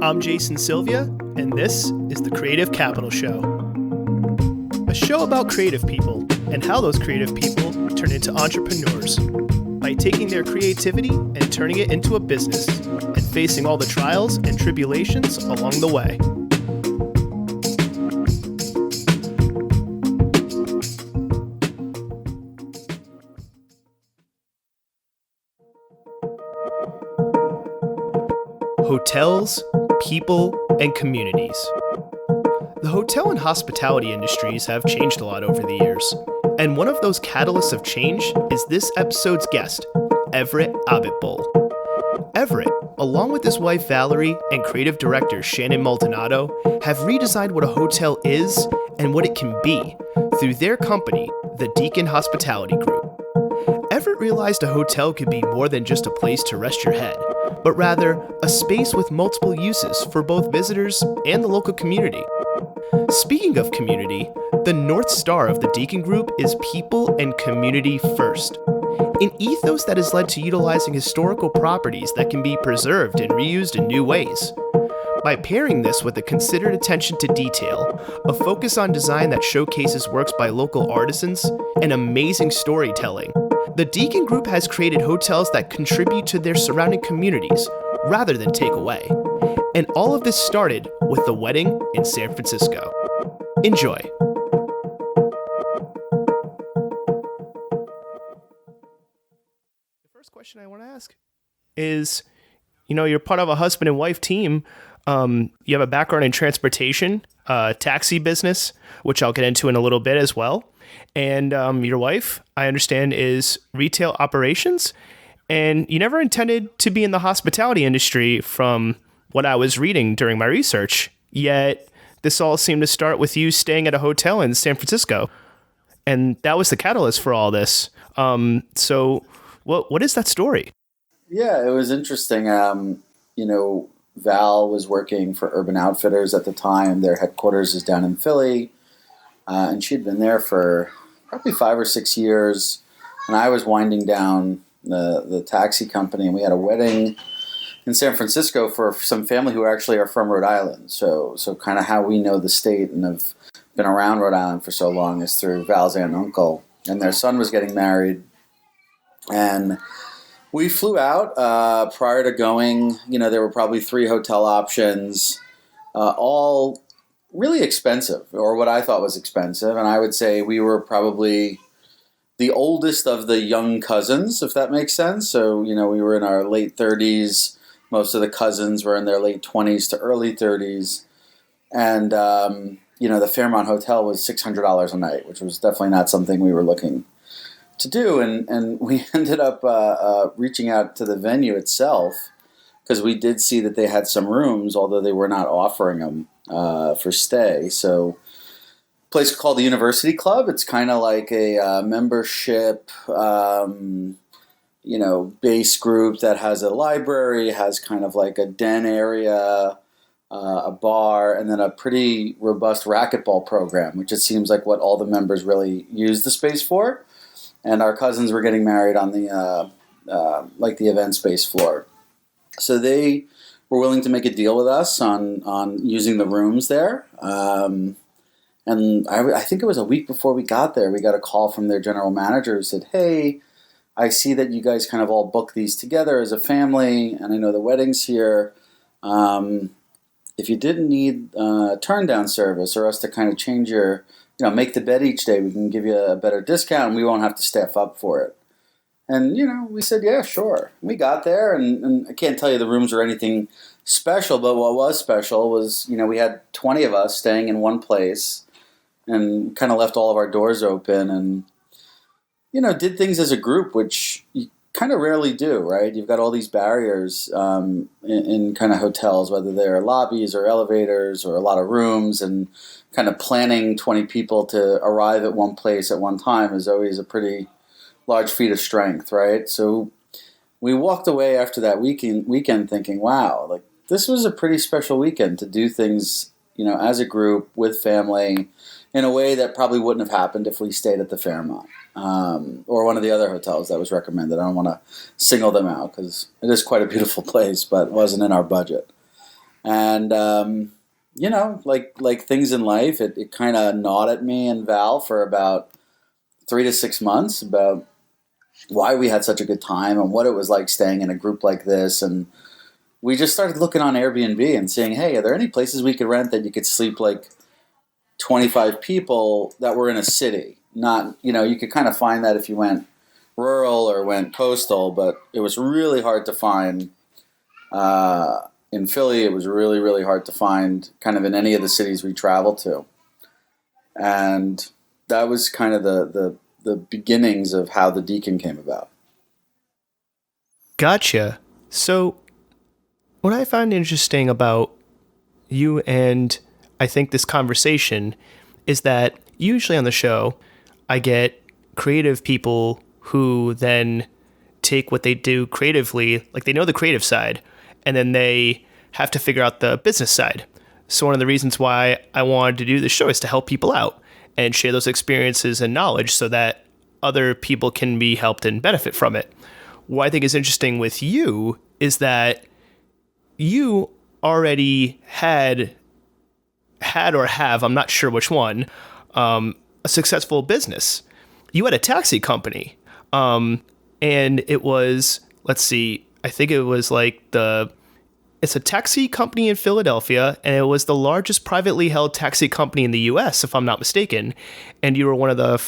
I'm Jason Sylvia, and this is the Creative Capital Show. A show about creative people and how those creative people turn into entrepreneurs by taking their creativity and turning it into a business and facing all the trials and tribulations along the way. Hotels, people, and communities. The hotel and hospitality industries have changed a lot over the years, and one of those catalysts of change is this episode's guest, Everett Abitbol. Everett, along with his wife Valerie and creative director Shannon Maldonado, have redesigned what a hotel is and what it can be through their company, the Deacon Hospitality Group. Everett realized a hotel could be more than just a place to rest your head, but rather a space with multiple uses for both visitors and the local community. Speaking of community, the North Star of the Deacon Group is people and community first, an ethos that has led to utilizing historical properties that can be preserved and reused in new ways. By pairing this with a considered attention to detail, a focus on design that showcases works by local artisans, and amazing storytelling, the Deacon Group has created hotels that contribute to their surrounding communities rather than take away. And all of this started with the wedding in San Francisco. Enjoy. The first question I want to ask is, you're part of a husband and wife team. You have a background in transportation, taxi business, which I'll get into in a little bit as well. And your wife, I understand, is retail operations. And you never intended to be in the hospitality industry from what I was reading during my research. Yet this all seemed to start with you staying at a hotel in San Francisco. And that was the catalyst for all this. So what is that story? Yeah, it was interesting. Val was working for Urban Outfitters at the time. Their headquarters is down in Philly. And she'd been there for probably 5 or 6 years. And I was winding down the taxi company. And we had a wedding in San Francisco for some family who actually are from Rhode Island. So kind of how we know the state and have been around Rhode Island for so long is through Val's aunt and uncle. And their son was getting married. And we flew out prior to going. There were probably 3 hotel options, all really expensive, or what I thought was expensive. And I would say we were probably the oldest of the young cousins, if that makes sense. So, we were in our late 30s. Most of the cousins were in their late 20s to early 30s. And, the Fairmont Hotel was $600 a night, which was definitely not something we were looking to do. And we ended up reaching out to the venue itself because we did see that they had some rooms, although they were not offering them for stay. So a place called the University Club. It's kind of like a membership, base group that has a library, has kind of like a den area, a bar, and then a pretty robust racquetball program, which it seems like what all the members really use the space for. And our cousins were getting married on the the event space floor. So they were willing to make a deal with us on using the rooms there. And I think it was a week before we got there, we got a call from their general manager who said, "Hey, I see that you guys kind of all book these together as a family, and I know the wedding's here. If you didn't need turn down service or us to kind of change your, make the bed each day, we can give you a better discount and we won't have to staff up for it." And, we said, yeah, sure. We got there, and I can't tell you the rooms or anything special, but what was special was, we had 20 of us staying in one place and kind of left all of our doors open and, did things as a group, which you kind of rarely do, right? You've got all these barriers in kind of hotels, whether they're lobbies or elevators or a lot of rooms, and kind of planning 20 people to arrive at one place at one time is always a pretty large feat of strength, right? So we walked away after that weekend thinking, wow, this was a pretty special weekend to do things, as a group with family in a way that probably wouldn't have happened if we stayed at the Fairmont or one of the other hotels that was recommended. I don't want to single them out because it is quite a beautiful place, but it wasn't in our budget. And, like things in life, it kind of gnawed at me and Val for about 3 to 6 months about why we had such a good time and what it was like staying in a group like this. And we just started looking on Airbnb and saying, hey, are there any places we could rent that you could sleep like 25 people that were in a city? Not, you could kind of find that if you went rural or went coastal, but it was really hard to find in Philly. It was really, really hard to find kind of in any of the cities we traveled to. And that was kind of the beginnings of how the Deacon came about. Gotcha. So what I find interesting about you and I think this conversation is that usually on the show, I get creative people who then take what they do creatively, like they know the creative side, and then they have to figure out the business side. So one of the reasons why I wanted to do this show is to help people out and share those experiences and knowledge so that other people can be helped and benefit from it. What I think is interesting with you is that you already had or have, I'm not sure which one, a successful business. You had a taxi company, and it was, let's see, I think it was like it's a taxi company in Philadelphia, and it was the largest privately held taxi company in the US, if I'm not mistaken. And you were one of the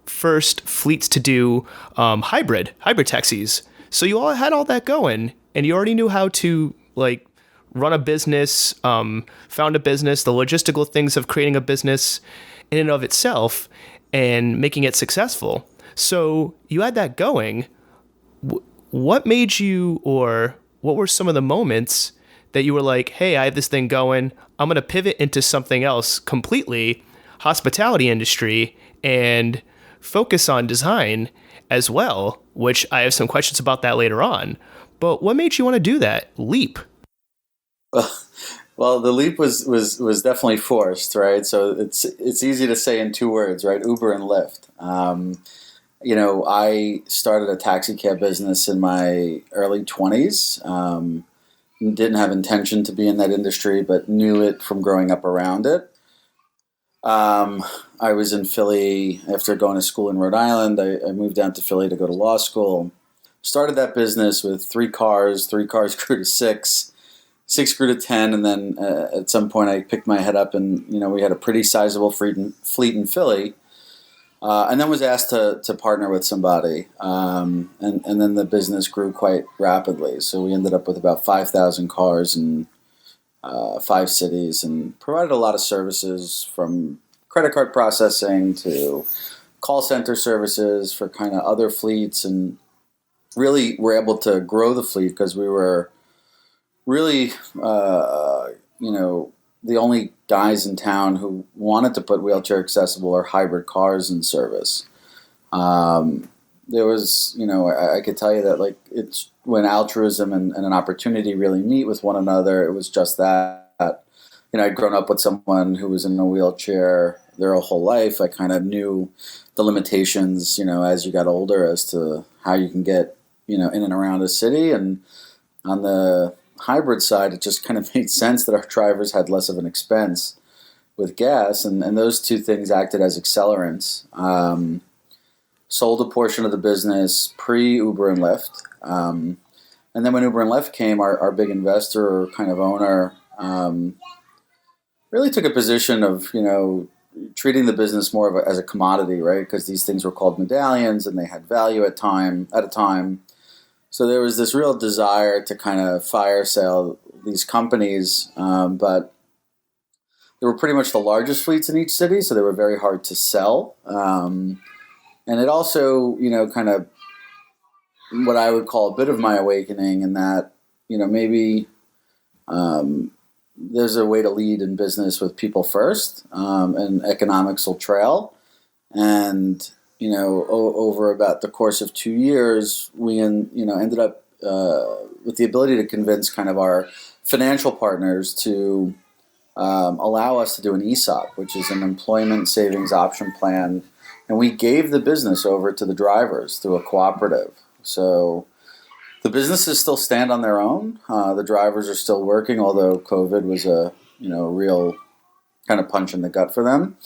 first fleets to do hybrid taxis. So you all had all that going, and you already knew how to like run a business, found a business, the logistical things of creating a business in and of itself and making it successful. So you had that going. What made you, or what were some of the moments that you were like, hey, I have this thing going, I'm going to pivot into something else completely, hospitality industry, and focus on design as well, which I have some questions about that later on. But what made you want to do that leap? Well, the leap was definitely forced, right? So it's easy to say in 2 words, right? Uber and Lyft. I started a taxi cab business in my early 20s. Didn't have intention to be in that industry, but knew it from growing up around it. I was in Philly after going to school in Rhode Island. I moved down to Philly to go to law school. Started that business with 3 cars. 3 cars grew to 6. 6 grew to 10, and then at some point I picked my head up, and we had a pretty sizable fleet in Philly, and then was asked to partner with somebody, and then the business grew quite rapidly. So we ended up with about 5,000 cars in 5 cities, and provided a lot of services from credit card processing to call center services for kind of other fleets, and really were able to grow the fleet because we were really, the only guys in town who wanted to put wheelchair accessible or hybrid cars in service. There was, I could tell you that like it's when altruism and an opportunity really meet with one another, it was just that. I'd grown up with someone who was in a wheelchair their whole life. I kind of knew the limitations, as you got older as to how you can get, in and around a city. And on the hybrid side, it just kind of made sense that our drivers had less of an expense with gas, and those 2 things acted as accelerants. Sold a portion of the business pre-Uber and Lyft. And then when Uber and Lyft came, our big investor or kind of owner really took a position of, treating the business more as a commodity, right? Because these things were called medallions and they had value at a time. So there was this real desire to kind of fire sale these companies, but they were pretty much the largest fleets in each city, so they were very hard to sell. And it also, kind of what I would call a bit of my awakening in that, maybe there's a way to lead in business with people first, and economics will trail. And over about the course of 2 years, we ended up with the ability to convince kind of our financial partners to allow us to do an ESOP, which is an employment savings option plan, and we gave the business over to the drivers through a cooperative. So The businesses still stand on their own. The drivers are still working, although COVID was a real kind of punch in the gut for them.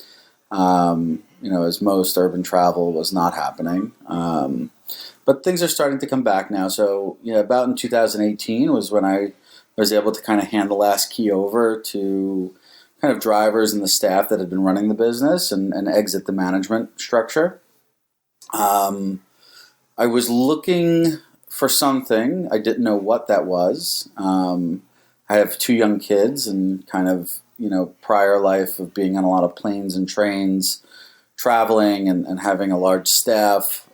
As most urban travel was not happening. But things are starting to come back now. So, about in 2018 was when I was able to kind of hand the last key over to kind of drivers and the staff that had been running the business and exit the management structure. I was looking for something. I didn't know what that was. I have 2 young kids and kind of, prior life of being on a lot of planes and trains, traveling and having a large staff,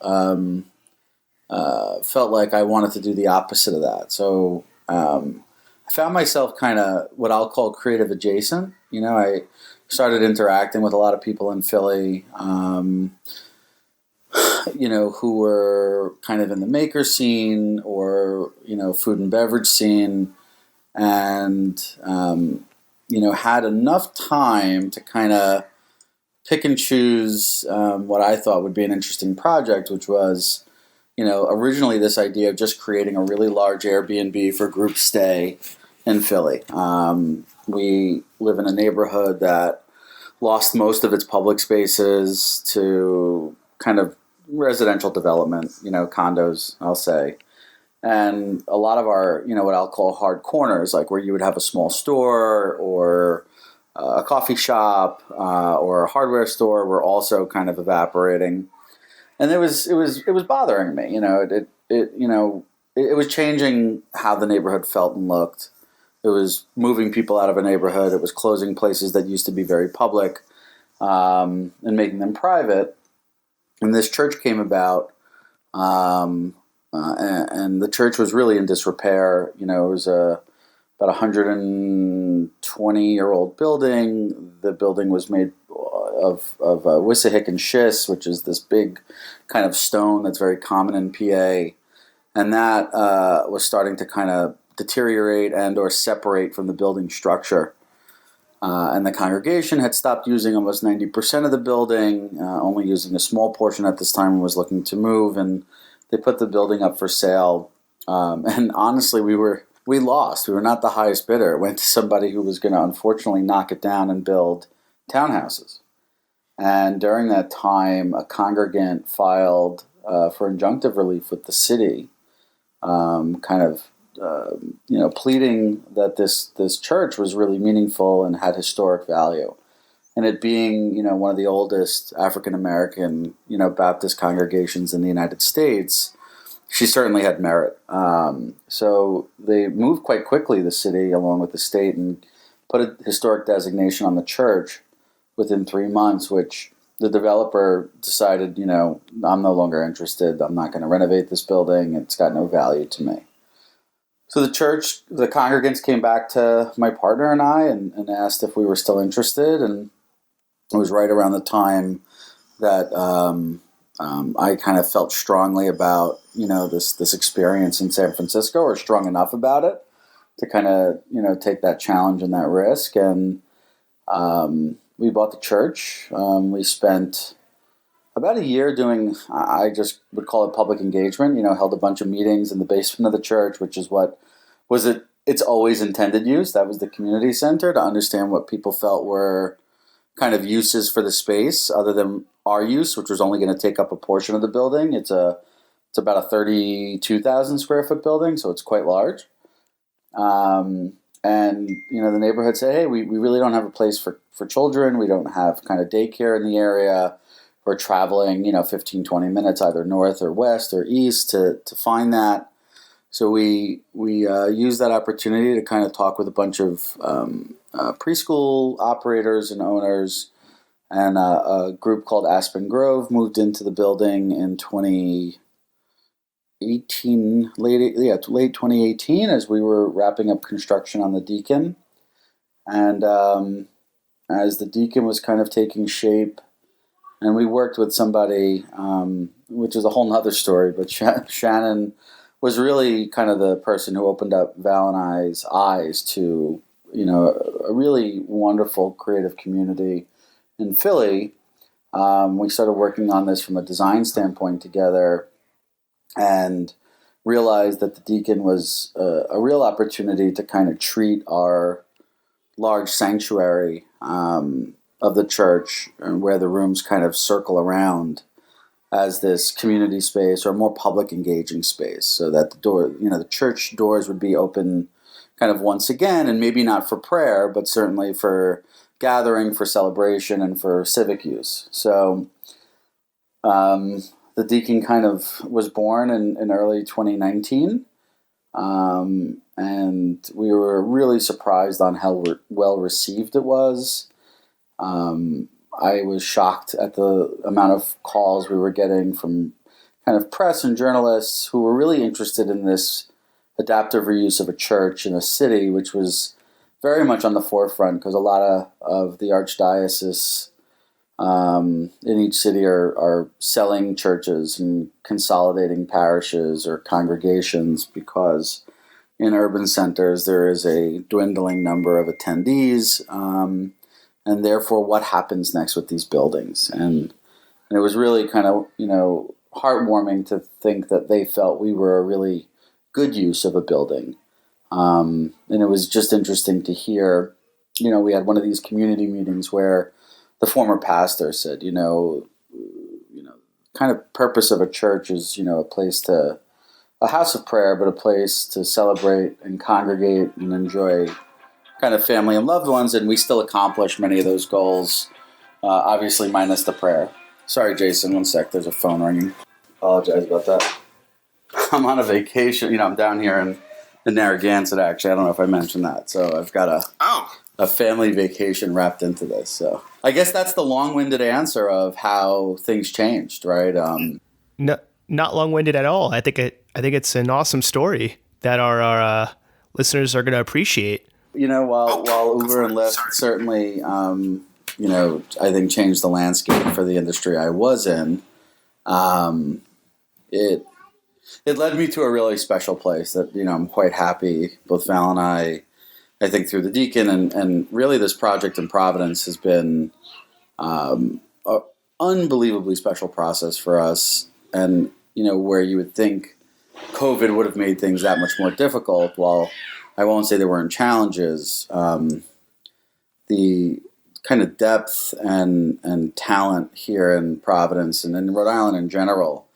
felt like I wanted to do the opposite of that. So I found myself kind of what I'll call creative adjacent. I started interacting with a lot of people in Philly, who were kind of in the maker scene or, food and beverage scene, and, had enough time to kind of pick and choose what I thought would be an interesting project, which was, originally this idea of just creating a really large Airbnb for group stay in Philly. We live in a neighborhood that lost most of its public spaces to kind of residential development, condos, I'll say. And a lot of our, what I'll call hard corners, like where you would have a small store or a coffee shop or a hardware store, were also kind of evaporating. And it was bothering me. It was changing how the neighborhood felt and looked. It was moving people out of a neighborhood. It was closing places that used to be very public and making them private. And this church came about, and the church was really in disrepair. It was about a 120-year-old building. The building was made of Wissahick and schist, which is this big kind of stone that's very common in PA. And that was starting to kind of deteriorate and or separate from the building structure. And the congregation had stopped using almost 90% of the building, only using a small portion at this time, and was looking to move. And they put the building up for sale. And honestly, we lost. We were not the highest bidder. It went to somebody who was going to unfortunately knock it down and build townhouses. And during that time, a congregant filed for injunctive relief with the city, pleading that this church was really meaningful and had historic value. And it being, one of the oldest African-American, Baptist congregations in the United States, she certainly had merit. So they moved quite quickly, the city, along with the state, and put a historic designation on the church within 3 months, which the developer decided, I'm no longer interested. I'm not going to renovate this building. It's got no value to me. So the congregants came back to my partner and I and asked if we were still interested. And it was right around the time that I kind of felt strongly about, this experience in San Francisco, or strong enough about it to kind of, take that challenge and that risk. And we bought the church. We spent about a year doing, I just would call it public engagement, held a bunch of meetings in the basement of the church, which is its always intended use. That was the community center, to understand what people felt were kind of uses for the space other than our use, which was only going to take up a portion of the building. It's about a 32,000 square foot building, so it's quite large. And, the neighborhood said, hey, we really don't have a place for children. We don't have kind of daycare in the area. We're traveling, 15, 20 minutes either north or west or east to find that. So we used that opportunity to kind of talk with a bunch of preschool operators and owners, and a group called Aspen Grove moved into the building in 2018, late 2018, as we were wrapping up construction on the Deacon. And as the Deacon was kind of taking shape, and we worked with somebody, which is a whole nother story, but Shannon was really kind of the person who opened up Val and I's eyes to, a really wonderful creative community in Philly. We started working on this from a design standpoint together, and realized that the Deacon was a real opportunity to kind of treat our large sanctuary of the church, and where the rooms kind of circle around, as this community space or more public engaging space, so that the church doors would be open kind of once again, and maybe not for prayer, but certainly for gathering, for celebration, and for civic use. So the Deacon kind of was born in early 2019. And we were really surprised on how well received it was. I was shocked at the amount of calls we were getting from kind of press and journalists who were really interested in this adaptive reuse of a church in a city, which was very much on the forefront, because a lot of the archdiocese in each city are selling churches and consolidating parishes or congregations, because in urban centers there is a dwindling number of attendees, and therefore what happens next with these buildings. And it was really kind of, heartwarming to think that they felt we were a really good use of a building. And it was just interesting to hear, we had one of these community meetings where the former pastor said, kind of purpose of a church is, a house of prayer, but a place to celebrate and congregate and enjoy kind of family and loved ones. And we still accomplish many of those goals, obviously minus the prayer. Sorry, Jason, one sec. There's a phone ringing. Apologize about that. I'm on a vacation. I'm down here in Narragansett, actually. I don't know if I mentioned that. So I've got a family vacation wrapped into this. So I guess that's the long-winded answer of how things changed, right? No, not long-winded at all. I think it's an awesome story that our listeners are going to appreciate. While Uber and Lyft certainly, I think changed the landscape for the industry I was in, it led me to a really special place that, I'm quite happy. Both Val and I think through the Deacon and really this project in Providence has been an unbelievably special process for us. And, where you would think COVID would have made things that much more difficult, while I won't say there weren't challenges, the kind of depth and talent here in Providence and in Rhode Island in general,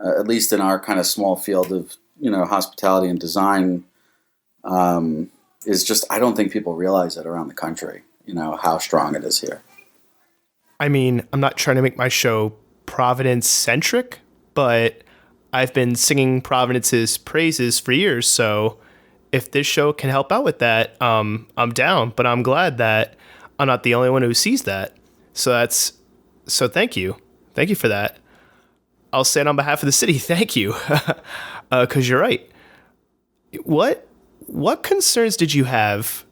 at least in our kind of small field of, hospitality and design, is just, I don't think people realize it around the country, how strong it is here. I mean, I'm not trying to make my show Providence-centric, but I've been singing Providence's praises for years, so if this show can help out with that, I'm down, but I'm glad that I'm not the only one who sees that. So thank you. Thank you for that. I'll say it on behalf of the city. Thank you. 'Cause you're right. What concerns did you have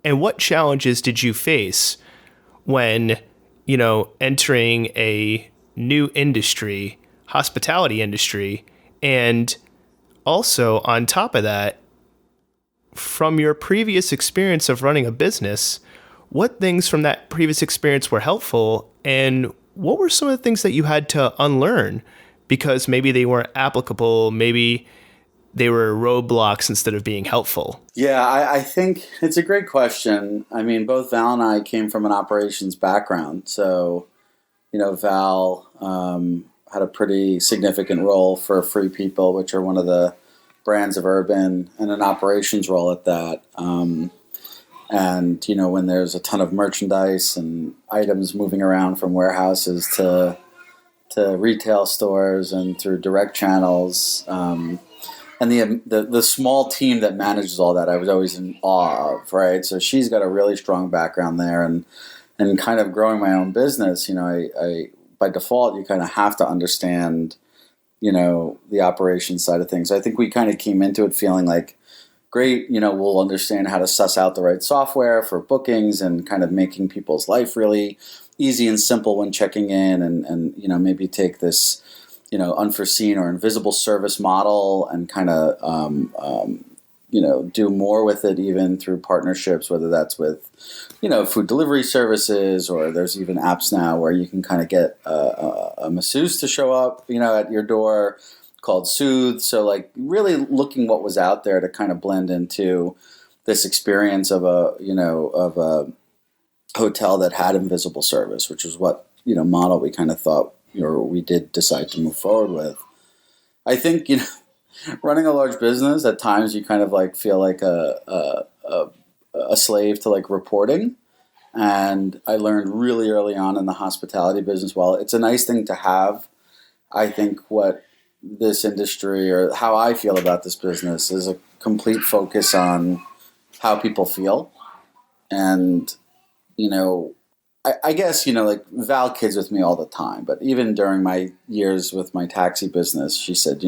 and what challenges did you face when, entering a new industry, hospitality industry, and also on top of that, from your previous experience of running a business, what things from that previous experience were helpful, and what were some of the things that you had to unlearn because maybe they weren't applicable, maybe they were roadblocks instead of being helpful? Yeah, I think it's a great question. I mean, both Val and I came from an operations background. So, Val had a pretty significant role for Free People, which are one of the brands of Urban, and an operations role at that. And, when there's a ton of merchandise and items moving around from warehouses to retail stores and through direct channels, and the small team that manages all that, I was always in awe of, right? So she's got a really strong background there, and kind of growing my own business, I by default, you kind of have to understand, the operations side of things. I think we kind of came into it feeling like, great, we'll understand how to suss out the right software for bookings and kind of making people's life really easy and simple when checking in, and maybe take this, unforeseen or invisible service model and kind of, do more with it, even through partnerships, whether that's with, food delivery services, or there's even apps now where you can kind of get a masseuse to show up, at your door, called Soothe. So like really looking what was out there to kind of blend into this experience of a hotel that had invisible service, which is what, model we kind of thought, we did decide to move forward with. I think, running a large business, at times you kind of like feel like a slave to like reporting. And I learned really early on in the hospitality business, while it's a nice thing to have, I think what this industry, or how I feel about this business, is a complete focus on how people feel. And, I guess, like Val kids with me all the time, but even during my years with my taxi business, she said,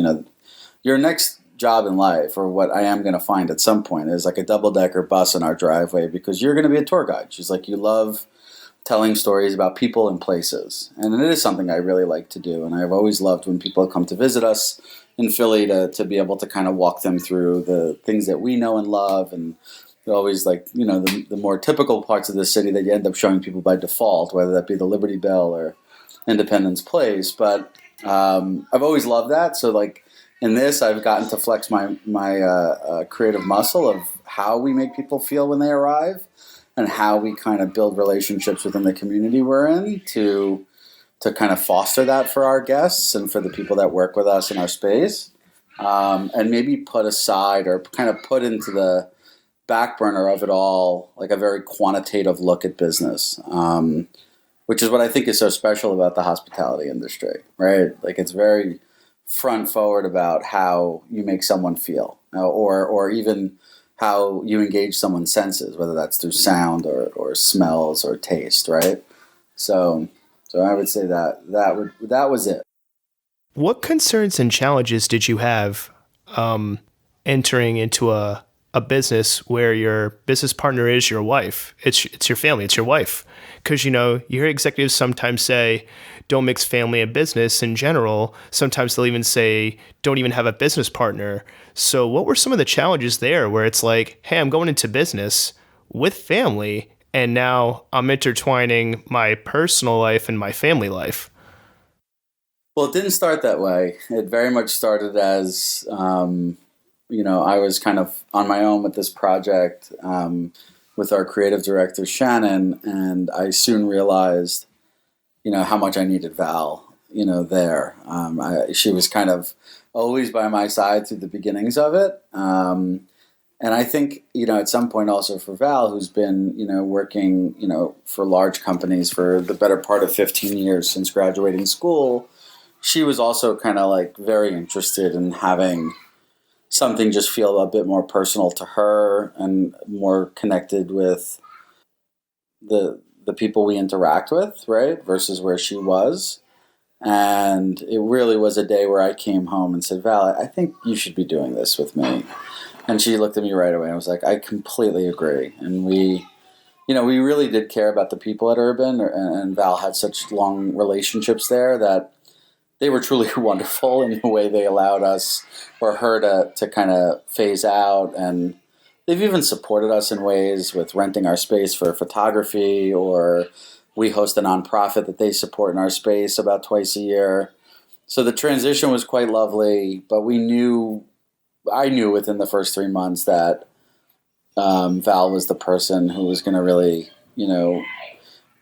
your next job in life, or what I am going to find at some point, is like a double-decker bus in our driveway, because you're going to be a tour guide. She's like, you love telling stories about people and places. And it is something I really like to do. And I've always loved when people come to visit us in Philly to be able to kind of walk them through the things that we know and love. And they're always like, the more typical parts of the city that you end up showing people by default, whether that be the Liberty Bell or Independence Place. But I've always loved that. So like in this, I've gotten to flex my creative muscle of how we make people feel when they arrive, and how we kind of build relationships within the community we're in to kind of foster that for our guests and for the people that work with us in our space, and maybe put aside or kind of put into the back burner of it all like a very quantitative look at business, which is what I think is so special about the hospitality industry, right? Like it's very front forward about how you make someone feel, or even how you engage someone's senses, whether that's through sound or smells or taste, right? So I would say that was it. What concerns and challenges did you have entering into a business where your business partner is your wife? It's your family, it's your wife. Because, you hear executives sometimes say, don't mix family and business in general. Sometimes they'll even say, don't even have a business partner. So what were some of the challenges there where it's like, hey, I'm going into business with family, and now I'm intertwining my personal life and my family life? Well, it didn't start that way. It very much started as, I was kind of on my own with this project with our creative director, Shannon, and I soon realized, how much I needed Val, there. She was kind of always by my side through the beginnings of it. And I think, at some point also for Val, who's been, working, for large companies for the better part of 15 years since graduating school, she was also kind of like very interested in having something just feel a bit more personal to her and more connected with the people we interact with, right? Versus where she was. And it really was a day where I came home and said, Val, I think you should be doing this with me. And she looked at me right away and was like, I completely agree. And we really did care about the people at Urban, and Val had such long relationships there that they were truly wonderful in the way they allowed us or her to kind of phase out. And they've even supported us in ways with renting our space for photography, or we host a nonprofit that they support in our space about twice a year. So the transition was quite lovely, but I knew within the first 3 months that Val was the person who was going to really,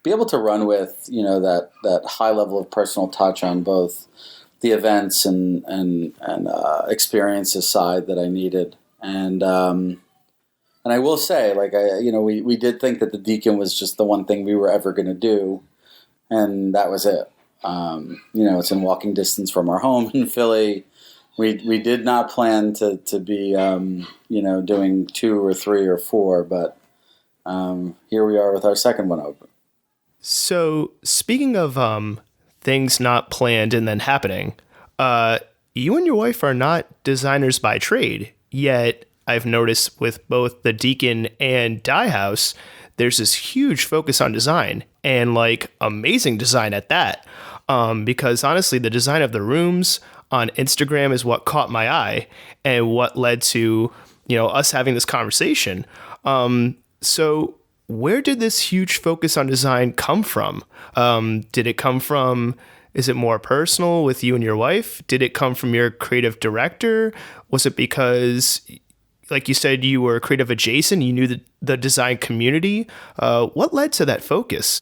be able to run with, that high level of personal touch on both the events and experiences side that I needed. And I will say, like, we did think that the Deacon was just the one thing we were ever going to do, and that was it. It's in walking distance from our home in Philly. We did not plan to be, doing 2 or 3 or 4, but here we are with our second one open. So speaking of things not planned and then happening, you and your wife are not designers by trade, yet I've noticed with both the Deacon and Dye House, there's this huge focus on design, and like amazing design at that. Because honestly, the design of the rooms on Instagram is what caught my eye and what led to, us having this conversation. So where did this huge focus on design come from? Did it come from Is it more personal with you and your wife? Did it come from your creative director? Was it because, like you said, you were creative adjacent, you knew the design community? What led to that focus?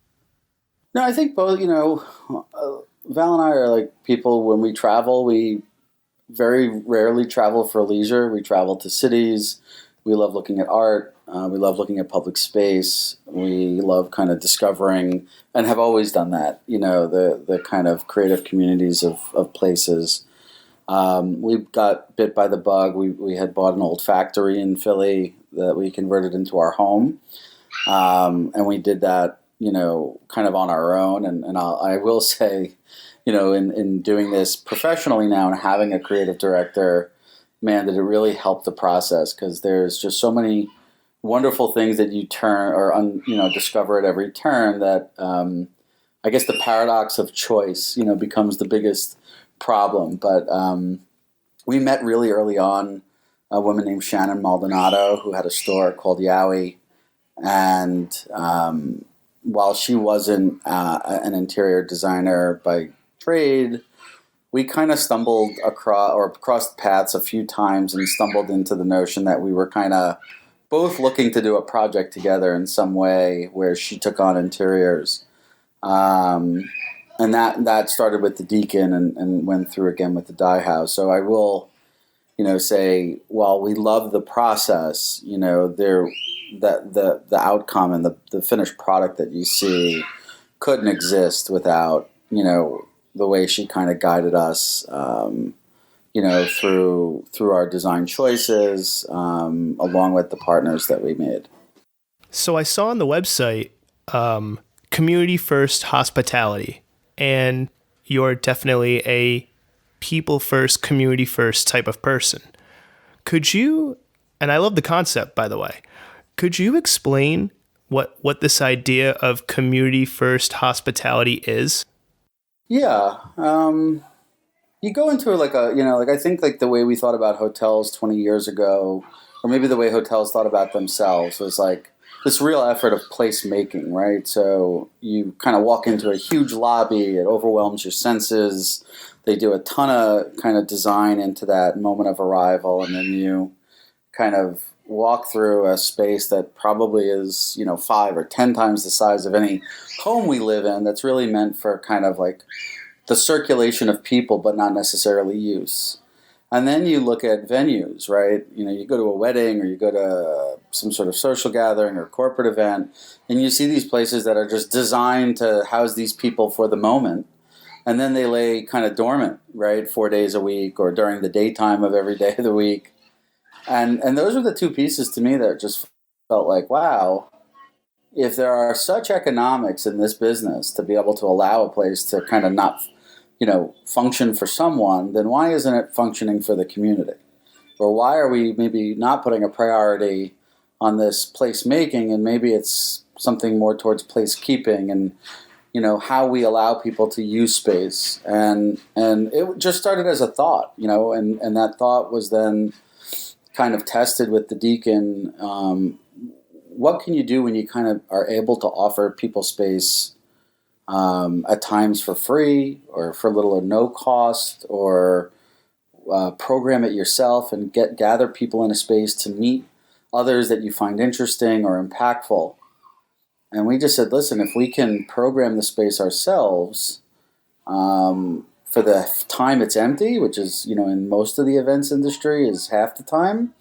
No, I think both, Val and I are like people when we travel, we very rarely travel for leisure. We travel to cities. We love looking at art. We love looking at public space. We love kind of discovering and have always done that, the kind of creative communities of places. We got bit by the bug. We had bought an old factory in Philly that we converted into our home. And we did that, kind of on our own. And I will say, in doing this professionally now and having a creative director, man, did it really help the process, because there's just so many wonderful things that you turn or discover at every turn that I guess the paradox of choice, becomes the biggest problem. But we met really early on a woman named Shannon Maldonado who had a store called Yowie, and while she wasn't an interior designer by trade, we kind of stumbled crossed paths a few times and stumbled into the notion that we were kind of both looking to do a project together in some way where she took on interiors. And that started with the Deacon and went through again with the Dye House. So I will, say, while we love the process, the outcome and the finished product that you see couldn't exist without, the way she kind of guided us, through our design choices, along with the partners that we made. So I saw on the website, community first hospitality, and you're definitely a people first, community first type of person. Could you, and I love the concept, by the way, could you explain what this idea of community first hospitality is? Yeah. You go into I think like the way we thought about hotels 20 years ago, or maybe the way hotels thought about themselves, was like this real effort of place making, right? So you kind of walk into a huge lobby, it overwhelms your senses. They do a ton of kind of design into that moment of arrival, and then you kind of walk through a space that probably is, 5 or 10 times the size of any home we live in, that's really meant for kind of like the circulation of people, but not necessarily use. And then you look at venues, right? You go to a wedding or you go to some sort of social gathering or corporate event, and you see these places that are just designed to house these people for the moment. And then they lay kind of dormant, right? 4 days a week or during the daytime of every day of the week. And those are the two pieces to me that just felt like, wow, if there are such economics in this business to be able to allow a place to kind of not, function for someone, then why isn't it functioning for the community? Or why are we maybe not putting a priority on this place making, and maybe it's something more towards place keeping and, how we allow people to use space. And it just started as a thought, and that thought was then kind of tested with the Deacon. What can you do when you kind of are able to offer people space at times for free or for little or no cost, or program it yourself and gather people in a space to meet others that you find interesting or impactful? And we just said, listen, if we can program the space ourselves for the time it's empty, which is, in most of the events industry is half the time,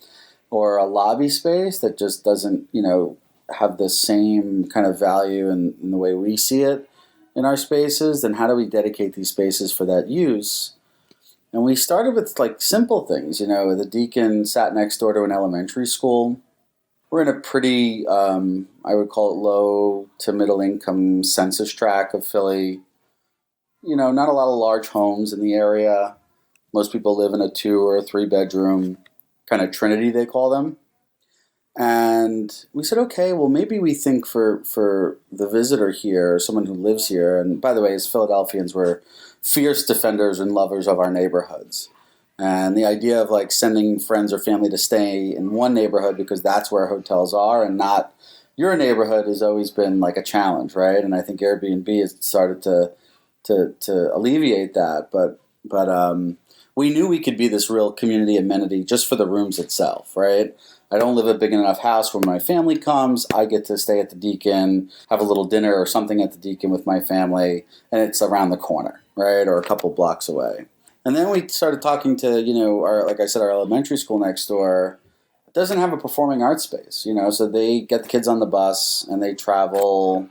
or a lobby space that just doesn't, have the same kind of value in the way we see it in our spaces, then how do we dedicate these spaces for that use? And we started with like simple things. The Deacon sat next door to an elementary school. We're in a pretty, I would call it low to middle income census tract of Philly. Not a lot of large homes in the area. Most people live in a 2 or 3 bedroom kind of trinity, they call them. And we said, okay, well, maybe we think for the visitor here, someone who lives here, and by the way, as Philadelphians, we're fierce defenders and lovers of our neighborhoods. And the idea of like sending friends or family to stay in one neighborhood because that's where hotels are and not your neighborhood has always been like a challenge, right? And I think Airbnb has started to to alleviate that. But we knew we could be this real community amenity just for the rooms itself, right? I don't live a big enough house where my family comes. I get to stay at the Deacon, have a little dinner or something at the Deacon with my family, and it's around the corner, right, or a couple blocks away. And then we started talking to, like I said, our elementary school next door doesn't have a performing arts space, so they get the kids on the bus and they travel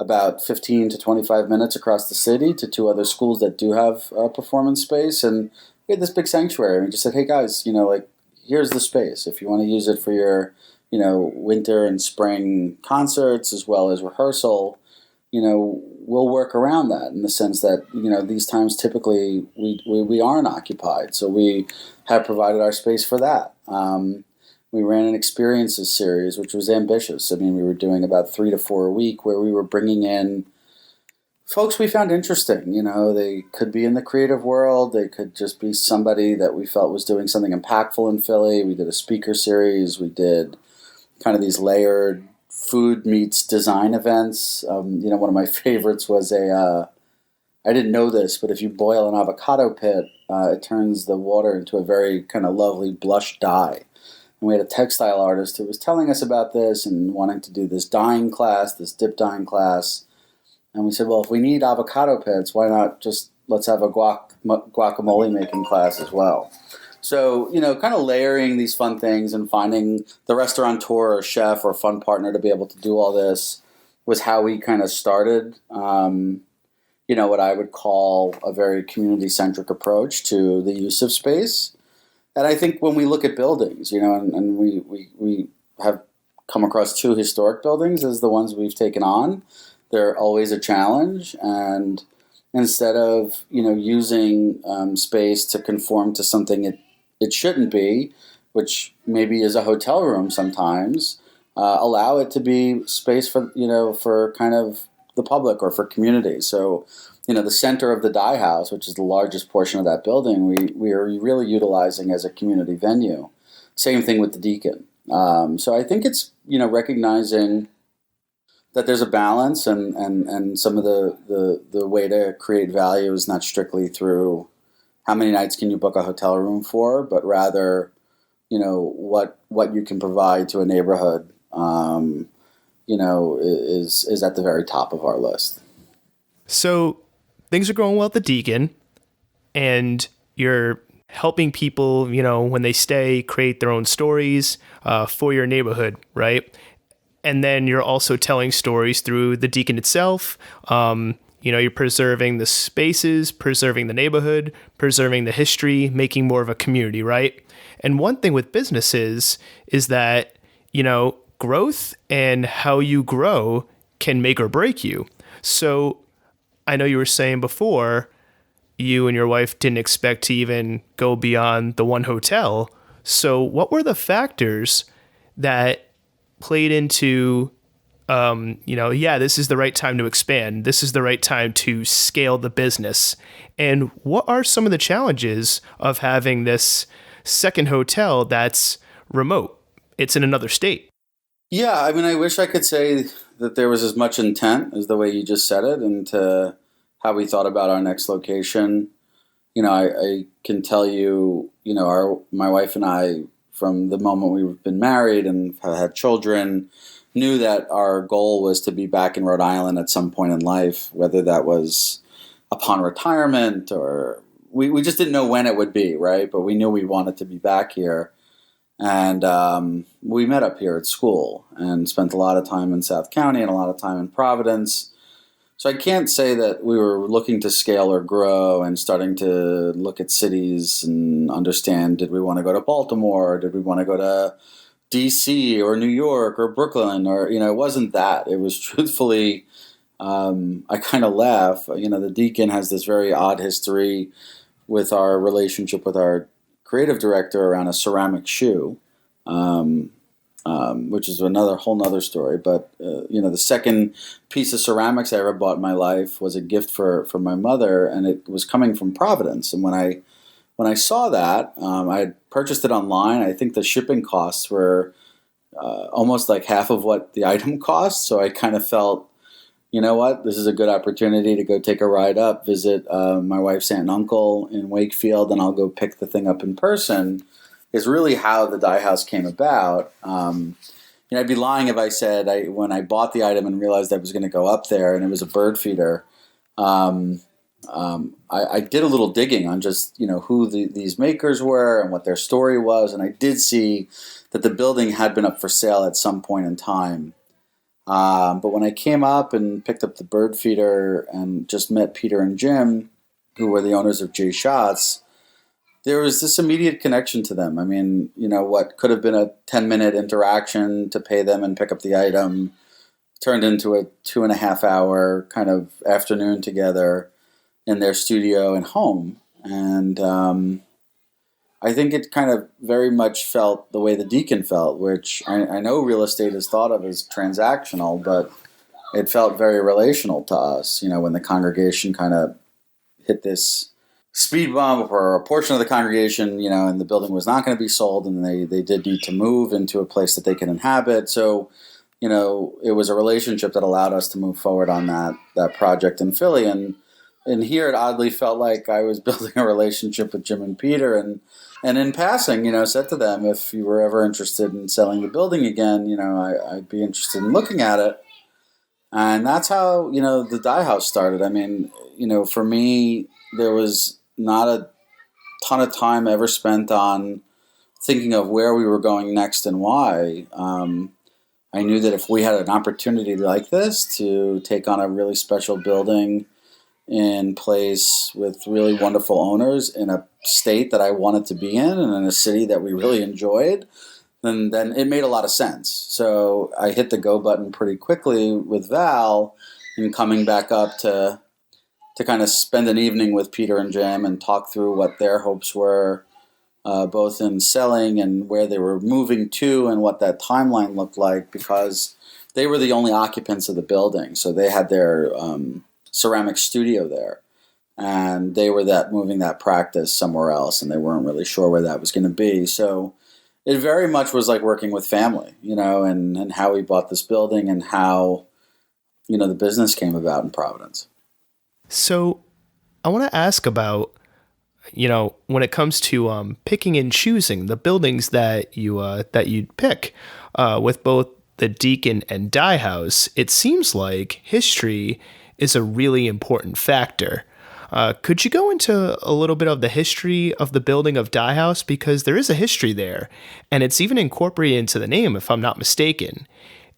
about 15 to 25 minutes across the city to two other schools that do have a performance space. And we had this big sanctuary. And we just said, hey, guys, here's the space. If you want to use it for your, winter and spring concerts as well as rehearsal, we'll work around that in the sense that, these times typically we aren't occupied. So we have provided our space for that. We ran an experiences series, which was ambitious. I mean, we were doing about 3 to 4 a week where we were bringing in folks we found interesting. They could be in the creative world. They could just be somebody that we felt was doing something impactful in Philly. We did a speaker series. We did kind of these layered food meets design events. One of my favorites was I didn't know this, but if you boil an avocado pit, it turns the water into a very kind of lovely blush dye. And we had a textile artist who was telling us about this and wanting to do this dyeing class, this dip dyeing class. And we said, well, if we need avocado pits, why not just let's have a guacamole making class as well. So, kind of layering these fun things and finding the restaurateur or chef or fun partner to be able to do all this was how we kind of started, what I would call a very community-centric approach to the use of space. And I think when we look at buildings, and we have come across 2 historic buildings as the ones we've taken on, they're always a challenge. And instead of, using space to conform to something it shouldn't be, which maybe is a hotel room sometimes, allow it to be space for, for kind of the public or for community. So, the center of the Dye House, which is the largest portion of that building, we are really utilizing as a community venue. Same thing with the Deacon. So I think it's, recognizing that there's a balance and some of the way to create value is not strictly through how many nights can you book a hotel room for, but rather, what you can provide to a neighborhood, is at the very top of our list. So things are going well at the Deacon, and you're helping people, when they stay, create their own stories for your neighborhood, right? And then you're also telling stories through the Deacon itself. You're preserving the spaces, preserving the neighborhood, preserving the history, making more of a community, right? And one thing with businesses is that, growth and how you grow can make or break you. So I know you were saying before, you and your wife didn't expect to even go beyond the one hotel. So what were the factors that played into, this is the right time to expand. This is the right time to scale the business. And what are some of the challenges of having this second hotel that's remote? It's in another state. Yeah, I mean, I wish I could say that there was as much intent as the way you just said it into how we thought about our next location. I can tell you, my wife and I, from the moment we've been married and have had children, knew that our goal was to be back in Rhode Island at some point in life, whether that was upon retirement or we just didn't know when it would be, right? But we knew we wanted to be back here. And we met up here at school and spent a lot of time in South County and a lot of time in Providence. So I can't say that we were looking to scale or grow and starting to look at cities and understand, did we want to go to Baltimore? Or did we want to go to DC or New York or Brooklyn? Or, it wasn't that. It was truthfully, I kind of laugh. The Deacon has this very odd history with our relationship with our creative director around a ceramic shoe, which is whole nother story. But, the second piece of ceramics I ever bought in my life was a gift for my mother, and it was coming from Providence. And when I saw that, I had purchased it online. I think the shipping costs were almost like half of what the item cost. So I kind of felt, you know what, this is a good opportunity to go take a ride up, visit my wife's aunt and uncle in Wakefield, and I'll go pick the thing up in person, is really how the dye house came about. I'd be lying if I said when I bought the item and realized I was going to go up there and it was a bird feeder. I did a little digging on just who these makers were and what their story was, and I did see that the building had been up for sale at some point in time. But when I came up and picked up the bird feeder and just met Peter and Jim, who were the owners of Jay Shots, there was this immediate connection to them. I mean, what could have been a 10-minute interaction to pay them and pick up the item turned into a 2.5-hour kind of afternoon together in their studio and home. And I think it kind of very much felt the way the Deacon felt, which I know real estate is thought of as transactional, but it felt very relational to us, when the congregation kind of hit this speed bump, or a portion of the congregation, and the building was not going to be sold, and they did need to move into a place that they can inhabit. So, it was a relationship that allowed us to move forward on that project in Philly. And here it oddly felt like I was building a relationship with Jim and Peter, and in passing, said to them, if you were ever interested in selling the building again, I'd be interested in looking at it. And that's how, the dye house started. I mean, for me, there was not a ton of time ever spent on thinking of where we were going next and why. I knew that if we had an opportunity like this to take on a really special building in place with really wonderful owners in a state that I wanted to be in and in a city that we really enjoyed, then it made a lot of sense. So I hit the go button pretty quickly with Val and coming back up to kind of spend an evening with Peter and Jim and talk through what their hopes were, both in selling and where they were moving to and what that timeline looked like, because they were the only occupants of the building. So they had their ceramic studio there, and they were moving that practice somewhere else, and they weren't really sure where that was going to be. So it very much was like working with family, and how we bought this building and how, the business came about in Providence. So I want to ask about, when it comes to picking and choosing the buildings that you'd pick with both the Deacon and Dye House, it seems like history is a really important factor. Could you go into a little bit of the history of the building of Dye House? Because there is a history there, and it's even incorporated into the name, if I'm not mistaken.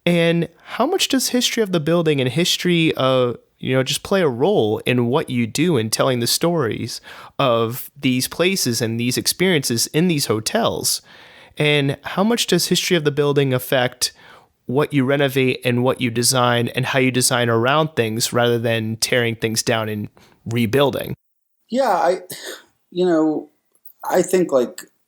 And how much does history of the building and history of, just play a role in what you do in telling the stories of these places and these experiences in these hotels? And how much does history of the building affect what you renovate and what you design and how you design around things rather than tearing things down and rebuilding? Yeah, I think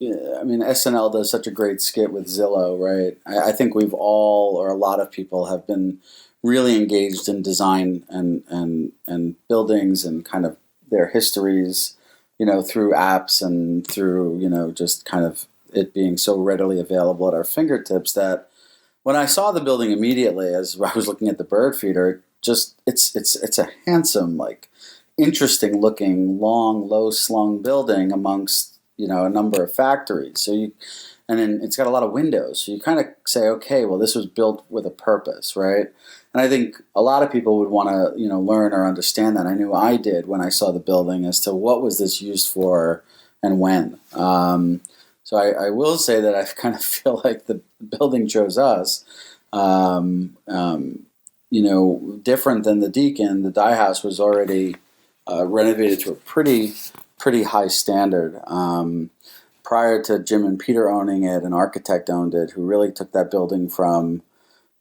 SNL does such a great skit with Zillow, right? I think we've all, or a lot of people, have been really engaged in design and buildings and kind of their histories, through apps and through, just kind of it being so readily available at our fingertips that when I saw the building immediately, as I was looking at the bird feeder, it's a handsome, interesting looking, long, low slung building amongst, a number of factories. And then it's got a lot of windows. So you kind of say, okay, well, this was built with a purpose, right? And I think a lot of people would want to, learn or understand that. I knew I did when I saw the building as to what was this used for and when. So I will say that I kind of feel like the building chose us. Different than the Deacon, the Dye House was already renovated to a pretty high standard. Prior to Jim and Peter owning it, an architect owned it who really took that building from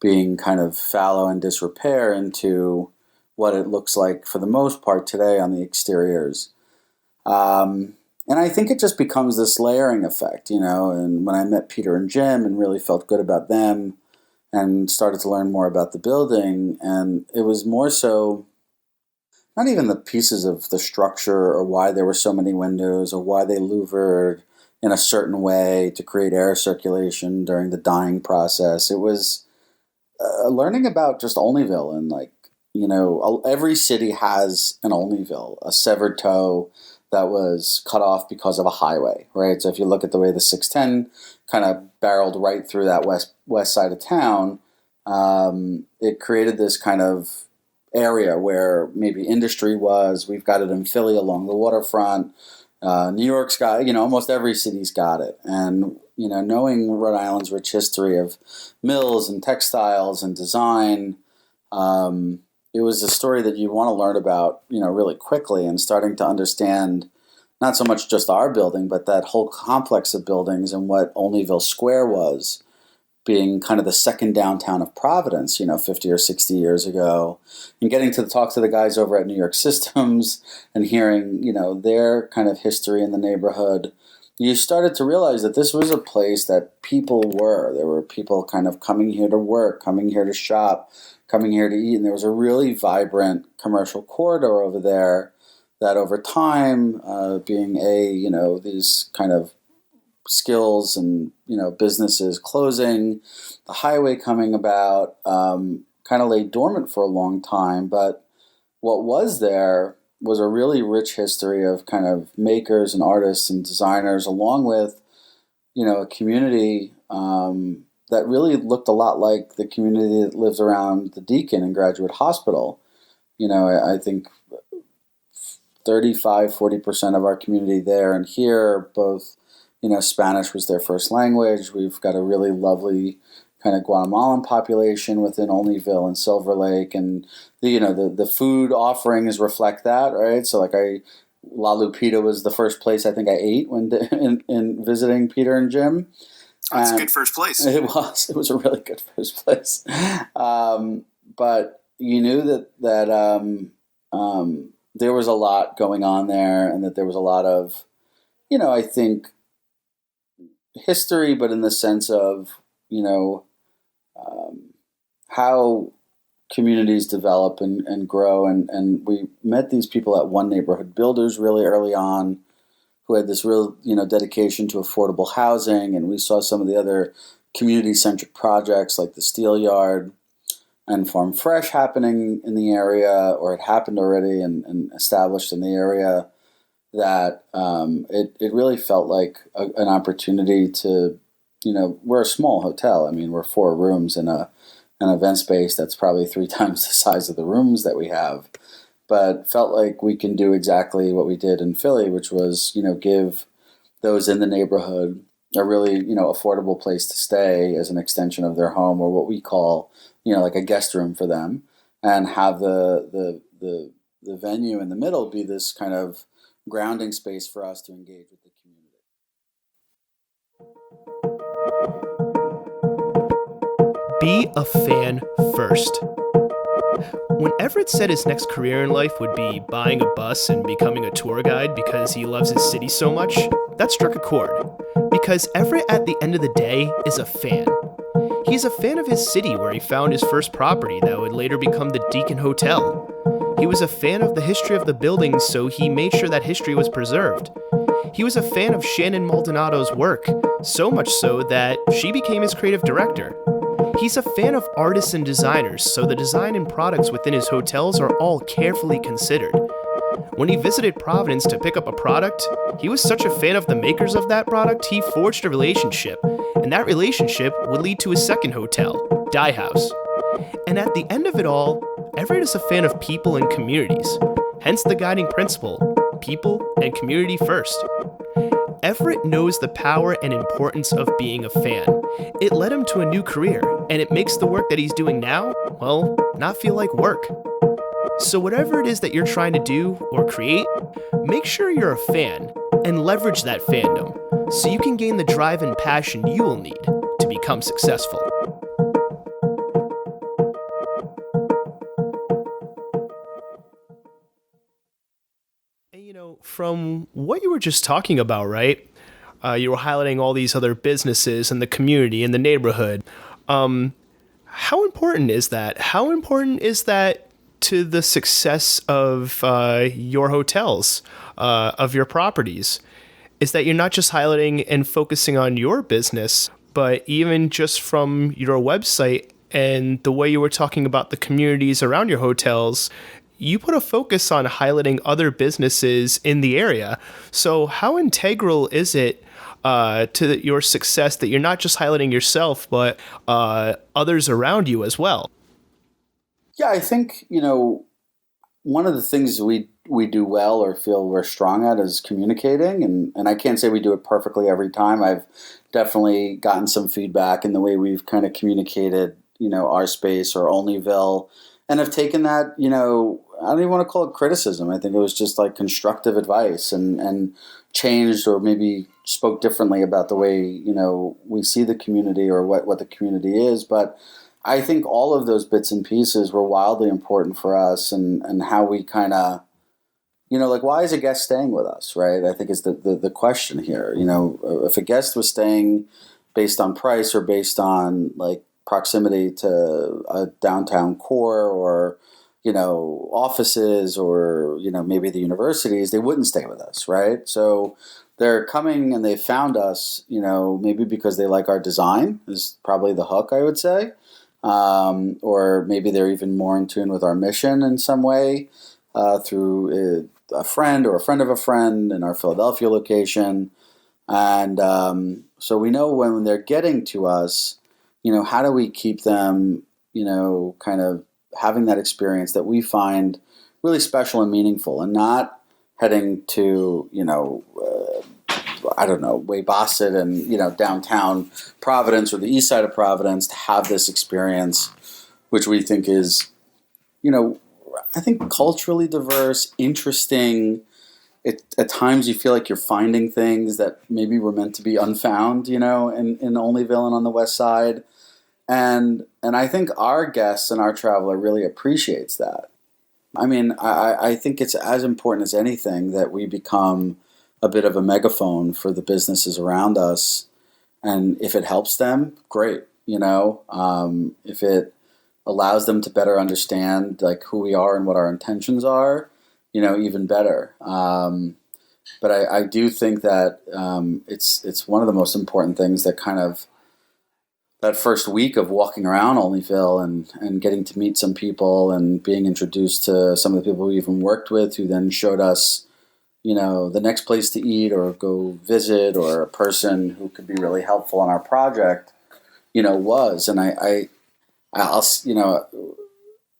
being kind of fallow and disrepair into what it looks like for the most part today on the exteriors. And I think it just becomes this layering effect, and when I met Peter and Jim and really felt good about them and started to learn more about the building, and it was more so not even the pieces of the structure or why there were so many windows or why they louvered in a certain way to create air circulation during the dyeing process. It was learning about just Olneyville and every city has an Olneyville, a severed toe that was cut off because of a highway, right? So if you look at the way the 610 kind of barreled right through that west side of town, it created this kind of area where maybe industry was. We've got it in Philly along the waterfront. New York's got, almost every city's got it. And, knowing Rhode Island's rich history of mills and textiles and design, it was a story that you want to learn about, really quickly, and starting to understand not so much just our building, but that whole complex of buildings and what Olneyville Square was, being kind of the second downtown of Providence, 50 or 60 years ago, and getting to talk to the guys over at New York Systems and hearing, their kind of history in the neighborhood. You started to realize that this was a place that people were. There were people kind of coming here to work, coming here to shop, coming here to eat, and there was a really vibrant commercial corridor over there that over time, being these kind of skills and, businesses closing, the highway coming about, kind of lay dormant for a long time. But what was there was a really rich history of kind of makers and artists and designers, along with, a community that really looked a lot like the community that lives around the Deacon and Graduate Hospital. I think 35-40% of our community there and here, both, Spanish was their first language. We've got a really lovely kind of Guatemalan population within Olneyville and Silver Lake, and the food offerings reflect that, right? So La Lupita was the first place I think I ate when in visiting Peter and Jim. That's a good first place. It was a really good first place. But you knew that there was a lot going on there, and that there was a lot of, I think, history, but in the sense of, how communities develop and grow. And we met these people at One Neighborhood Builders really early on, who had this real, dedication to affordable housing. And we saw some of the other community-centric projects like the Steel Yard and Farm Fresh happening in the area, or it happened already and established in the area, that it really felt like an opportunity to, we're a small hotel. I mean, we're 4 rooms in an event space that's probably 3 times the size of the rooms that we have, but felt like we can do exactly what we did in Philly, which was, give those in the neighborhood a really, affordable place to stay as an extension of their home, or what we call, like a guest room for them, and have the venue in the middle be this kind of grounding space for us to engage with the community. Be a fan first. When Everett said his next career in life would be buying a bus and becoming a tour guide because he loves his city so much, that struck a chord. Because Everett, at the end of the day, is a fan. He's a fan of his city, where he found his first property that would later become the Deacon Hotel. He was a fan of the history of the building, so he made sure that history was preserved. He was a fan of Shannon Maldonado's work, so much so that she became his creative director. He's a fan of artists and designers, so the design and products within his hotels are all carefully considered. When he visited Providence to pick up a product, he was such a fan of the makers of that product, he forged a relationship, and that relationship would lead to his second hotel, Dye House. And at the end of it all, Everett is a fan of people and communities, hence the guiding principle, people and community first. Everett knows the power and importance of being a fan. It led him to a new career, and it makes the work that he's doing now, well, not feel like work. So whatever it is that you're trying to do or create, make sure you're a fan and leverage that fandom so you can gain the drive and passion you will need to become successful. From what you were just talking about, right? You were highlighting all these other businesses and the community and the neighborhood. How important is that? How important is that to the success of your hotels, of your properties? Is that you're not just highlighting and focusing on your business, but even just from your website, and the way you were talking about the communities around your hotels, you put a focus on highlighting other businesses in the area. So how integral is it to your success that you're not just highlighting yourself, but others around you as well? Yeah, I think, one of the things we do well or feel we're strong at is communicating. And I can't say we do it perfectly every time. I've definitely gotten some feedback in the way we've kind of communicated, our space or Onlyville, and have taken that, I don't even want to call it criticism. I think it was just like constructive advice and changed or maybe spoke differently about the way, we see the community or what the community is. But I think all of those bits and pieces were wildly important for us and how we kind of, like, why is a guest staying with us, right? I think is the question here. If a guest was staying based on price or based on like proximity to a downtown core or, offices or, maybe the universities, they wouldn't stay with us, right? So they're coming and they found us, maybe because they like our design is probably the hook, I would say. Or maybe they're even more in tune with our mission in some way through a friend or a friend of a friend in our Philadelphia location. And so we know when they're getting to us, how do we keep them, kind of having that experience that we find really special and meaningful and not heading to, Waybosset and, downtown Providence or the east side of Providence to have this experience, which we think is, I think culturally diverse, interesting. At times you feel like you're finding things that maybe were meant to be unfound, in Onlyville and on the west side. And I think our guests and our traveler really appreciates that. I mean, I think it's as important as anything that we become a bit of a megaphone for the businesses around us. And if it helps them, great. If it allows them to better understand like who we are and what our intentions are, even better. But I do think that it's one of the most important things that kind of that first week of walking around Onlyville and getting to meet some people and being introduced to some of the people we even worked with who then showed us, the next place to eat or go visit or a person who could be really helpful on our project, was. And I'll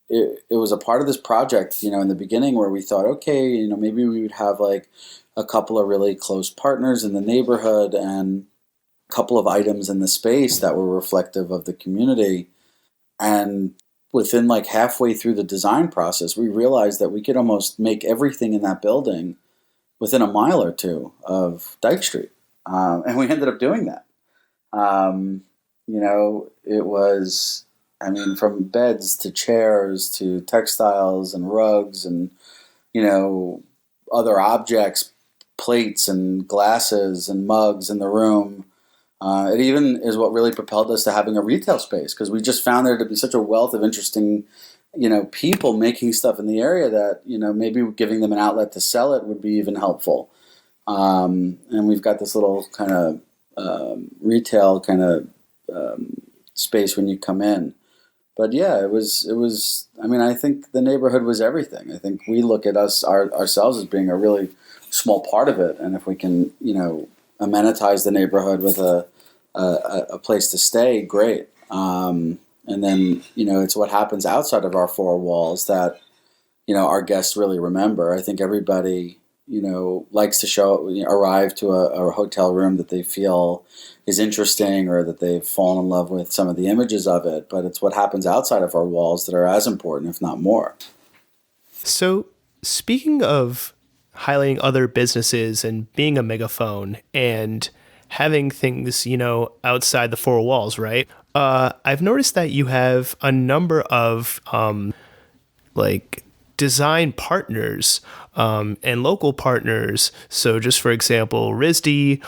it was a part of this project, in the beginning where we thought, okay, maybe we would have like a couple of really close partners in the neighborhood and a couple of items in the space that were reflective of the community. And within like halfway through the design process, we realized that we could almost make everything in that building within a mile or two of Dyke Street. And we ended up doing that. It was, from beds to chairs to textiles and rugs and, other objects, plates and glasses and mugs in the room. It even is what really propelled us to having a retail space because we just found there to be such a wealth of interesting, people making stuff in the area that, maybe giving them an outlet to sell it would be even helpful. And we've got this little kind of retail kind of space when you come in. But yeah, it was, I think the neighborhood was everything. I think we look at ourselves as being a really small part of it. And if we can, amenitize the neighborhood with a place to stay, great. And then, it's what happens outside of our four walls that, our guests really remember. I think everybody, likes to arrive to a hotel room that they feel is interesting or that they've fallen in love with some of the images of it. But it's what happens outside of our walls that are as important, if not more. So speaking of highlighting other businesses and being a megaphone and having things, outside the four walls, right? I've noticed that you have a number of design partners and local partners. So just for example, RISD,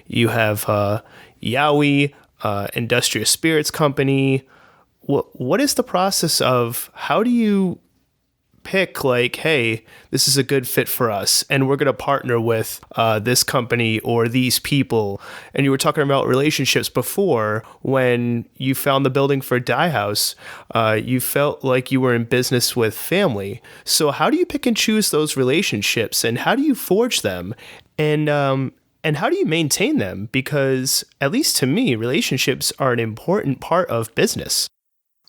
you have Yowie, Industrious Spirits Company. What is the process of how do you pick like, hey, this is a good fit for us and we're going to partner with this company or these people? And you were talking about relationships before. When you found the building for Die House, you felt like you were in business with family. So how do you pick and choose those relationships, and how do you forge them? And how do you maintain them? Because at least to me, relationships are an important part of business.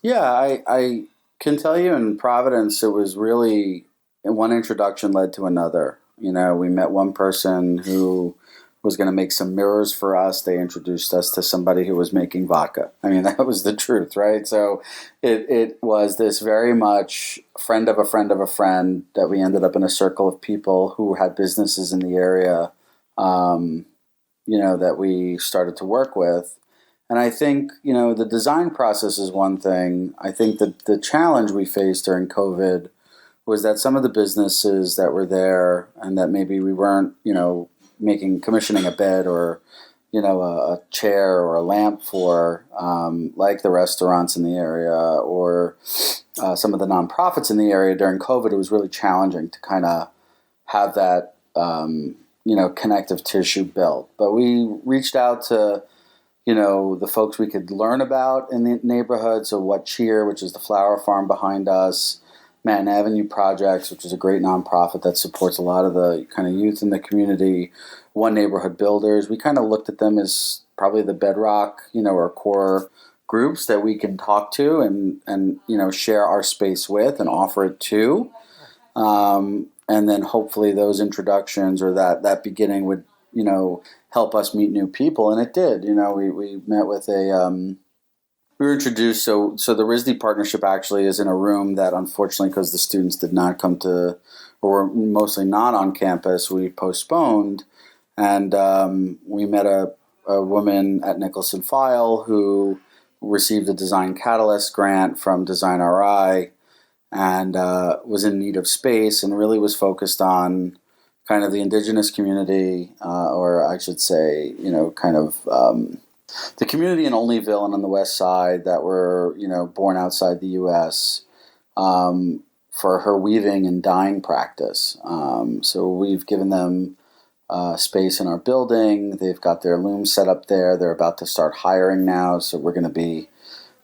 Yeah, I can tell you in Providence, it was really one introduction led to another. You know, we met one person who was going to make some mirrors for us. They introduced us to somebody who was making vodka. I mean, that was the truth, right? So it was this very much friend of a friend of a friend that we ended up in a circle of people who had businesses in the area, that we started to work with. And I think, the design process is one thing. I think that the challenge we faced during COVID was that some of the businesses that were there and that maybe we weren't, commissioning a bed or, a chair or a lamp for, like the restaurants in the area or some of the nonprofits in the area during COVID, it was really challenging to kind of have that, connective tissue built. But we reached out to the folks we could learn about in the neighborhood. So What Cheer, which is the flower farm behind us, Manton Avenue Projects, which is a great nonprofit that supports a lot of the kind of youth in the community, One Neighborhood Builders. We kind of looked at them as probably the bedrock, or core groups that we can talk to and share our space with and offer it to. And then hopefully those introductions or that beginning would, help us meet new people. And it did. We met with we were introduced. So the RISD partnership actually is in a room that unfortunately, because the students did not come to, or were mostly not on campus, we postponed. And we met a woman at Nicholson File who received a Design Catalyst grant from Design RI and was in need of space and really was focused on kind of the indigenous community, or I should say, the community in Olneyville and on the west side that were, born outside the U.S. For her weaving and dyeing practice. So we've given them space in our building. They've got their looms set up there. They're about to start hiring now, so we're going to be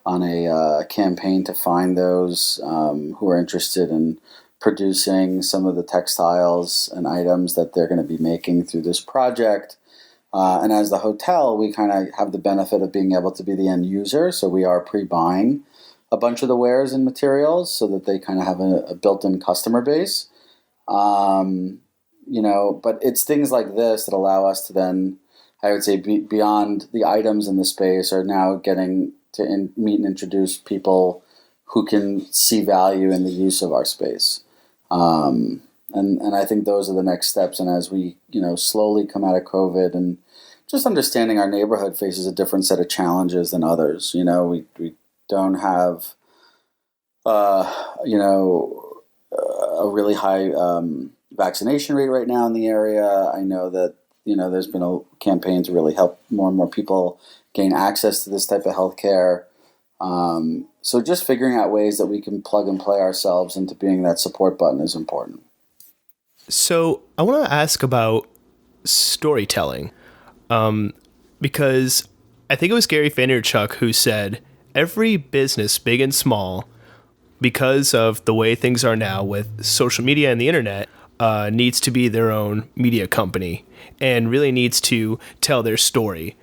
on a campaign to find those who are interested in producing some of the textiles and items that they're going to be making through this project. And as the hotel, we kind of have the benefit of being able to be the end user. So we are pre-buying a bunch of the wares and materials so that they kind of have a built-in customer base. But it's things like this that allow us to then, I would say, beyond the items in the space, are now getting to meet and introduce people who can see value in the use of our space. And I think those are the next steps. And as we, slowly come out of COVID and just understanding our neighborhood faces a different set of challenges than others. We don't have, a really high vaccination rate right now in the area. I know that, there's been a campaign to really help more and more people gain access to this type of healthcare. So just figuring out ways that we can plug and play ourselves into being that support button is important. So I want to ask about storytelling, because I think it was Gary Vaynerchuk who said every business, big and small, because of the way things are now with social media and the internet, needs to be their own media company and really needs to tell their story.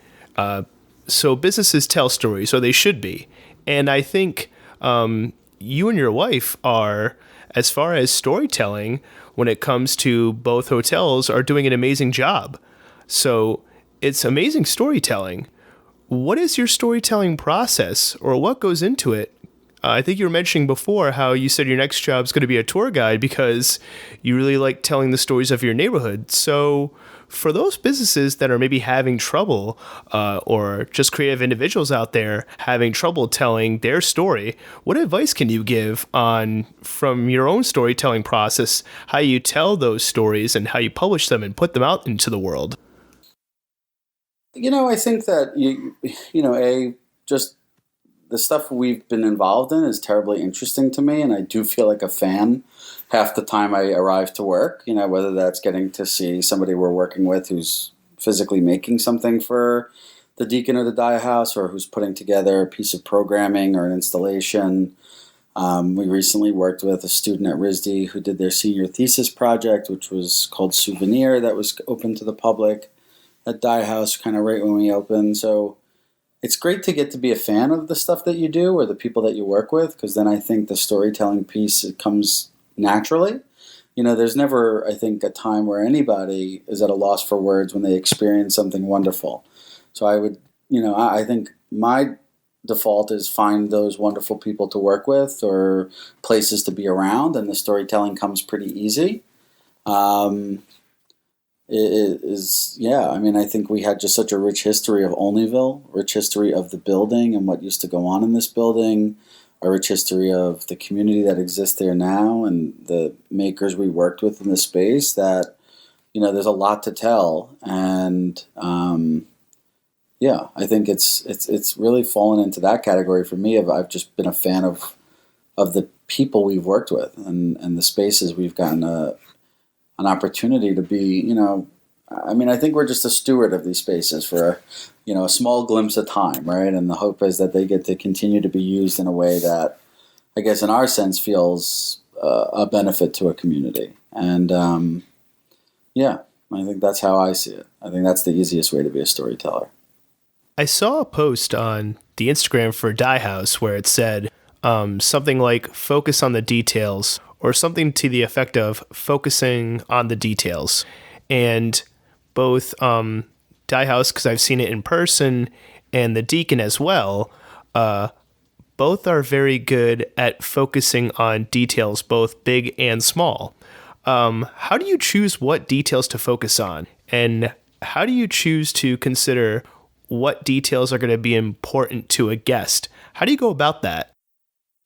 So businesses tell stories, or they should be. And I think you and your wife are, as far as storytelling, when it comes to both hotels, are doing an amazing job. So it's amazing storytelling. What is your storytelling process, or what goes into it? I think you were mentioning before how you said your next job is going to be a tour guide because you really like telling the stories of your neighborhood. So for those businesses that are maybe having trouble, or just creative individuals out there having trouble telling their story, what advice can you give on, from your own storytelling process, how you tell those stories and how you publish them and put them out into the world? I think that just the stuff we've been involved in is terribly interesting to me, and I do feel like a fan half the time I arrive to work, whether that's getting to see somebody we're working with who's physically making something for the Deacon or the Dye House, or who's putting together a piece of programming or an installation. We recently worked with a student at RISD who did their senior thesis project, which was called Souvenir, that was open to the public at Dye House kind of right when we opened. So it's great to get to be a fan of the stuff that you do or the people that you work with, because then I think the storytelling piece, it comes naturally. There's never, I think, a time where anybody is at a loss for words when they experience something wonderful. So I would, I think my default is find those wonderful people to work with or places to be around, and the storytelling comes pretty easy. I think we had just such a rich history of Olneyville, rich history of the building and what used to go on in this building, a rich history of the community that exists there now and the makers we worked with in the space, that, there's a lot to tell. And, I think it's really fallen into that category for me. I've just been a fan of the people we've worked with and the spaces we've gotten an opportunity to be. I think we're just a steward of these spaces for a small glimpse of time, right? And the hope is that they get to continue to be used in a way that, I guess, in our sense, feels a benefit to a community. And I think that's how I see it. I think that's the easiest way to be a storyteller. I saw a post on the Instagram for Dye House where it said something like focus on the details, or something to the effect of focusing on the details. And both Dye House, because I've seen it in person, and the Deacon as well, both are very good at focusing on details, both big and small. How do you choose what details to focus on? And how do you choose to consider what details are going to be important to a guest? How do you go about that?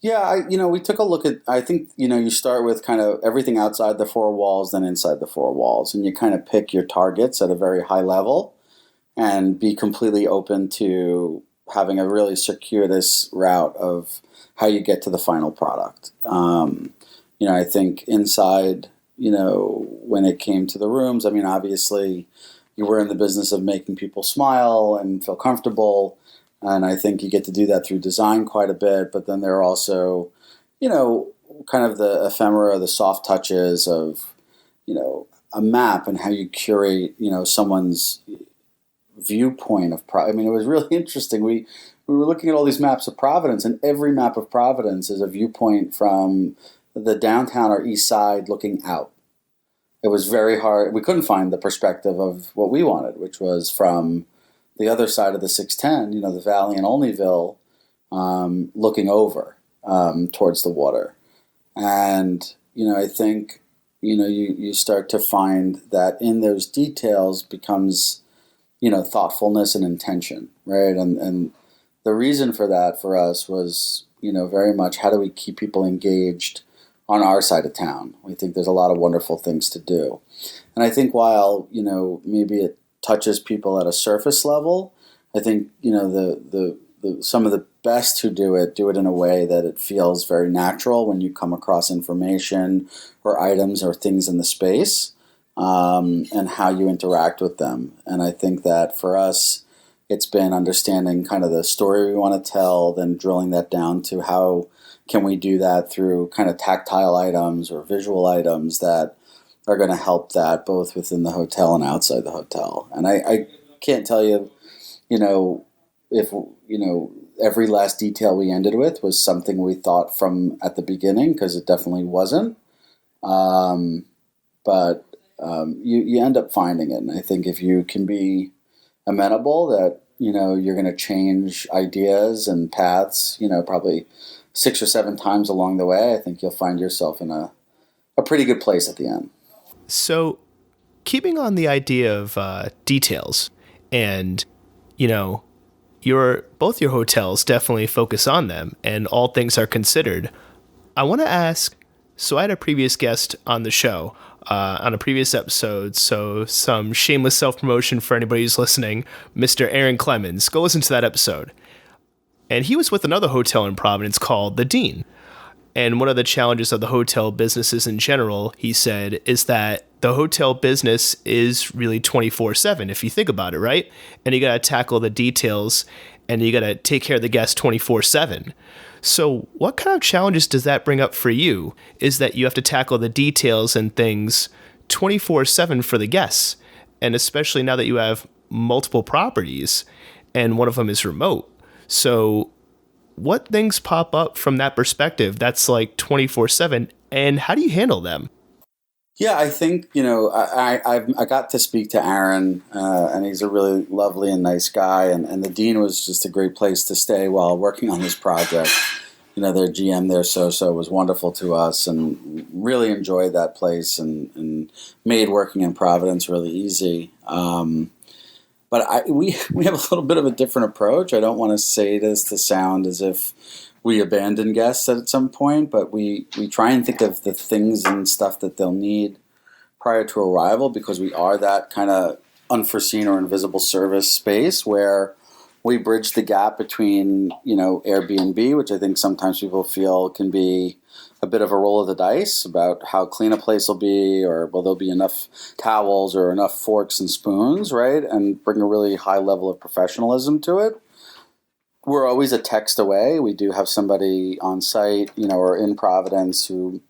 Yeah, we took a look at, I think, you start with kind of everything outside the four walls, then inside the four walls, and you kind of pick your targets at a very high level and be completely open to having a really circuitous route of how you get to the final product. I think inside, when it came to the rooms, obviously you were in the business of making people smile and feel comfortable. And I think you get to do that through design quite a bit. But then there are also, kind of the ephemera, the soft touches of, a map and how you curate, someone's viewpoint of it was really interesting. We were looking at all these maps of Providence, and every map of Providence is a viewpoint from the downtown or east side looking out. It was very hard. We couldn't find the perspective of what we wanted, which was from the other side of the 610, the valley in Olneyville, looking over towards the water. And, I think, you start to find that in those details becomes, thoughtfulness and intention, right? And the reason for that for us was, very much how do we keep people engaged on our side of town? We think there's a lot of wonderful things to do. And I think while, maybe it touches people at a surface level, I think, the some of the best who do it in a way that it feels very natural when you come across information or items or things in the space, and how you interact with them. And I think that for us, it's been understanding kind of the story we want to tell, then drilling that down to how can we do that through kind of tactile items or visual items that are going to help that both within the hotel and outside the hotel. And I can't tell you, if, every last detail we ended with was something we thought from at the beginning, because it definitely wasn't. But you end up finding it. And I think if you can be amenable that, you're going to change ideas and paths, probably 6 or 7 times along the way, I think you'll find yourself in a pretty good place at the end. So keeping on the idea of details, and, both your hotels definitely focus on them, and all things are considered. I want to ask, so I had a previous guest on the show on a previous episode, so some shameless self-promotion for anybody who's listening, Mr. Aaron Clemens. Go listen to that episode. and he was with another hotel in Providence called the Dean. And one of the challenges of the hotel businesses in general, he said, is that the hotel business is really 24/7, if you think about it, right? And you got to tackle the details and you got to take care of the guests 24/7. So what kind of challenges does that bring up for you? Is that you have to tackle the details and things 24/7 for the guests. And especially now that you have multiple properties and one of them is remote. So what things pop up from that perspective that's like 24/7, and how do you handle them? Yeah, I think, I got to speak to Aaron, and he's a really lovely and nice guy, and the Dean was just a great place to stay while working on this project. Their GM there, So was wonderful to us, and really enjoyed that place, and made working in Providence really easy. But we have a little bit of a different approach. I don't want to say this to sound as if we abandon guests at some point, but we try and think of the things and stuff that they'll need prior to arrival, because we are that kind of unforeseen or invisible service space where we bridge the gap between, Airbnb, which I think sometimes people feel can be a bit of a roll of the dice about how clean a place will be, or will there be enough towels or enough forks and spoons, right? And bring a really high level of professionalism to it. We're always a text away. We do have somebody on site, or in Providence who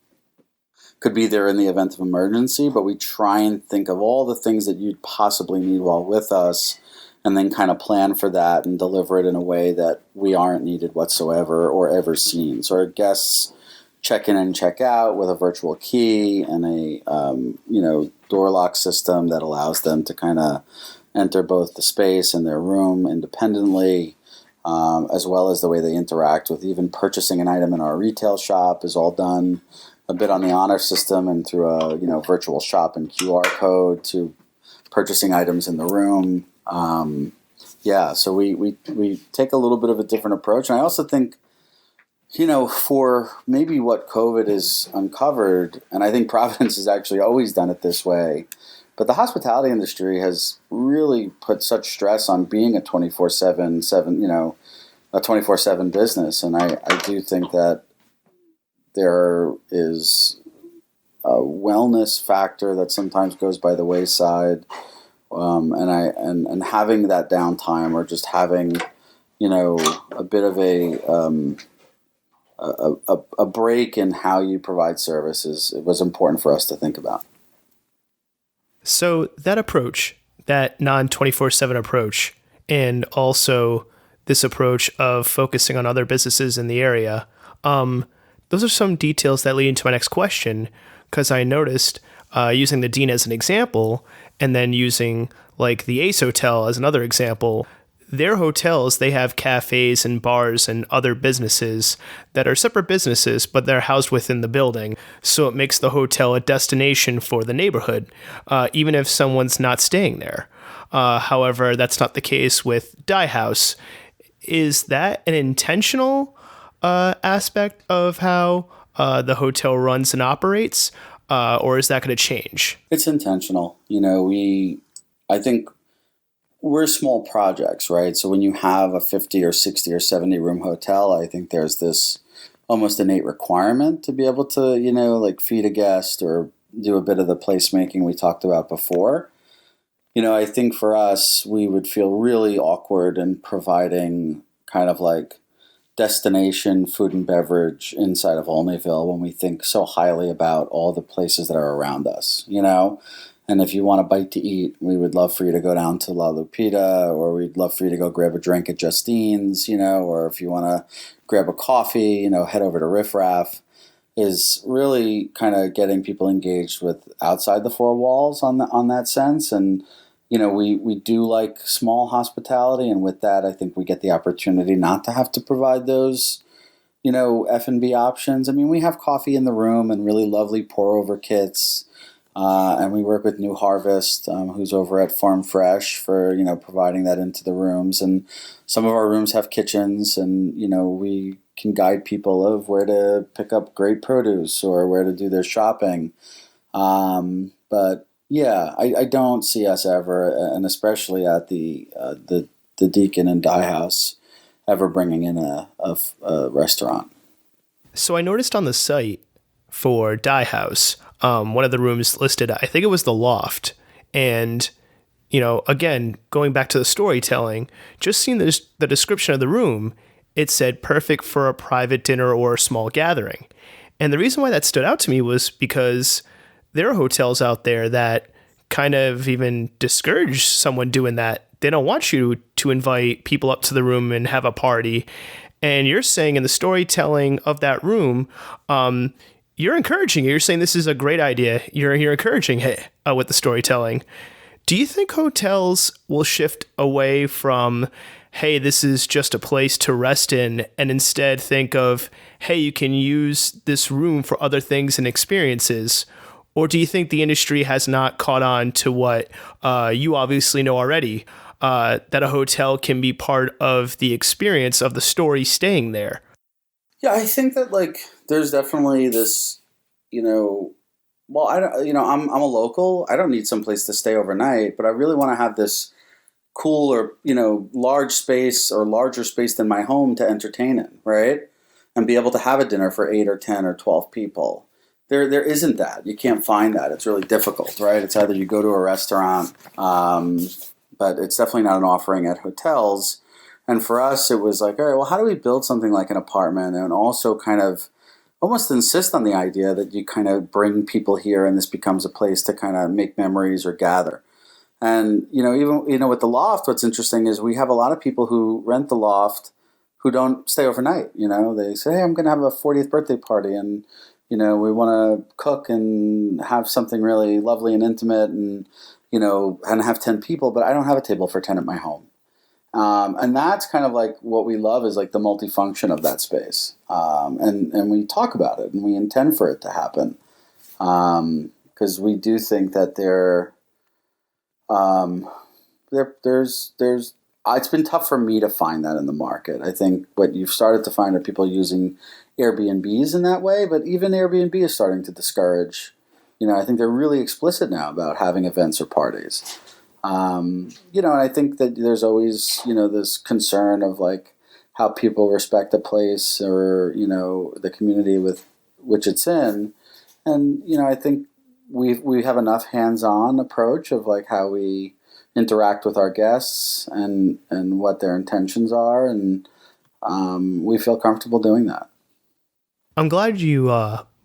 could be there in the event of emergency, but we try and think of all the things that you'd possibly need while with us, and then kind of plan for that and deliver it in a way that we aren't needed whatsoever or ever seen. So our guests check in and check out with a virtual key and a door lock system that allows them to kind of enter both the space and their room independently, as well as the way they interact with even purchasing an item in our retail shop is all done a bit on the honor system and through a virtual shop and QR code to purchasing items in the room. So we take a little bit of a different approach, and I also think, for maybe what COVID has uncovered, and I think Providence has actually always done it this way, but the hospitality industry has really put such stress on being a 24/7 business, and I do think that there is a wellness factor that sometimes goes by the wayside, and having that downtime, or just having a bit of a break in how you provide services, it was important for us to think about. So that approach, that non-24/7 approach, and also this approach of focusing on other businesses in the area, those are some details that lead into my next question, because I noticed using the Dean as an example, and then using like the Ace Hotel as another example, their hotels, they have cafes and bars and other businesses that are separate businesses, but they're housed within the building. So it makes the hotel a destination for the neighborhood, even if someone's not staying there. However, that's not the case with Die House. Is that an intentional aspect of how the hotel runs and operates, or is that going to change? It's intentional. I think we're small projects, right? So when you have a 50 or 60 or 70 room hotel, I think there's this almost innate requirement to be able to, feed a guest or do a bit of the placemaking we talked about before. I think for us, we would feel really awkward in providing kind of like destination food and beverage inside of Olneyville when we think so highly about all the places that are around us, And if you want a bite to eat, we would love for you to go down to La Lupita, or we'd love for you to go grab a drink at Justine's, or if you want to grab a coffee, head over to Riff Raff, is really kind of getting people engaged with outside the four walls on that sense. And, we do like small hospitality, and with that, I think we get the opportunity not to have to provide those, F&B options. I mean, we have coffee in the room and really lovely pour-over kits. And we work with New Harvest, who's over at Farm Fresh, for providing that into the rooms. And some of our rooms have kitchens, and we can guide people of where to pick up great produce or where to do their shopping. But yeah, I don't see us ever, and especially at the Deacon and Die House, ever bringing in a restaurant. So I noticed on the site for Die House, one of the rooms listed, I think it was the loft. And, again, going back to the storytelling, just seeing the description of the room, it said perfect for a private dinner or a small gathering. And the reason why that stood out to me was because there are hotels out there that kind of even discourage someone doing that. They don't want you to invite people up to the room and have a party. And you're saying in the storytelling of that room, you're encouraging it. You're saying this is a great idea. You're encouraging it with the storytelling. Do you think hotels will shift away from, hey, this is just a place to rest in, and instead think of, hey, you can use this room for other things and experiences? Or do you think the industry has not caught on to what you obviously know already, that a hotel can be part of the experience of the story staying there? Yeah, I think that there's definitely this, well, I don't, I'm a local. I don't need someplace to stay overnight, but I really want to have this cool or large space or larger space than my home to entertain in, right? And be able to have a dinner for 8 or 10 or 12 people. There isn't that. You can't find that. It's really difficult, right? It's either you go to a restaurant, but it's definitely not an offering at hotels. And for us, it was like, all right, well, how do we build something like an apartment and also kind of almost insist on the idea that you kind of bring people here and this becomes a place to kind of make memories or gather. And, even, with the loft, what's interesting is we have a lot of people who rent the loft who don't stay overnight. They say, hey, I'm going to have a 40th birthday party and, we want to cook and have something really lovely and intimate and, and have 10 people, but I don't have a table for 10 at my home. And that's kind of like what we love is like the multifunction of that space. And we talk about it and we intend for it to happen. Because we do think that there's it's been tough for me to find that in the market. I think what you've started to find are people using Airbnbs in that way, but even Airbnb is starting to discourage. I think they're really explicit now about having events or parties. And I think that there's always, this concern of like how people respect a place or, the community with which it's in. And, I think we have enough hands-on approach of like how we interact with our guests and what their intentions are. And we feel comfortable doing that. I'm glad you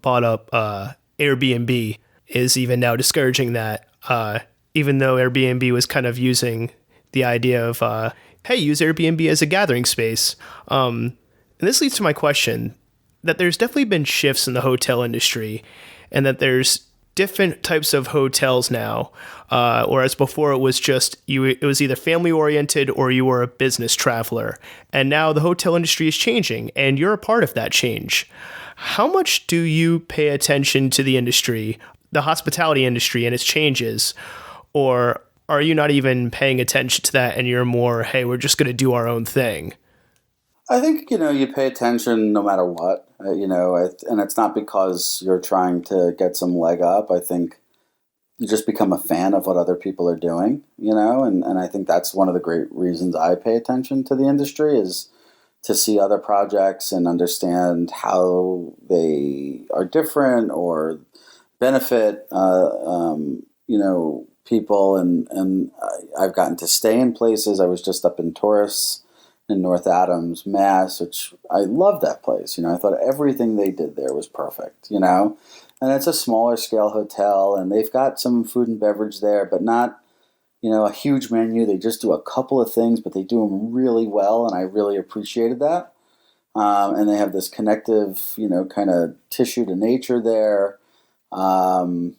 brought up Airbnb is even now discouraging that, even though Airbnb was kind of using the idea of, hey, use Airbnb as a gathering space. And this leads to my question, that there's definitely been shifts in the hotel industry and that there's different types of hotels now, whereas before it was just it was either family oriented or you were a business traveler. And now the hotel industry is changing and you're a part of that change. How much do you pay attention to the industry, the hospitality industry and its changes? Or are you not even paying attention to that and you're more, hey, we're just going to do our own thing? I think, you pay attention no matter what, and it's not because you're trying to get some leg up. I think you just become a fan of what other people are doing, and I think that's one of the great reasons I pay attention to the industry is to see other projects and understand how they are different or benefit, people. And I've gotten to stay in places. I was just up in Taurus in North Adams, Mass, which I love that place. I thought everything they did there was perfect, and it's a smaller scale hotel and they've got some food and beverage there, but not, a huge menu. They just do a couple of things, but they do them really well. And I really appreciated that. And they have this connective, kind of tissue to nature there. So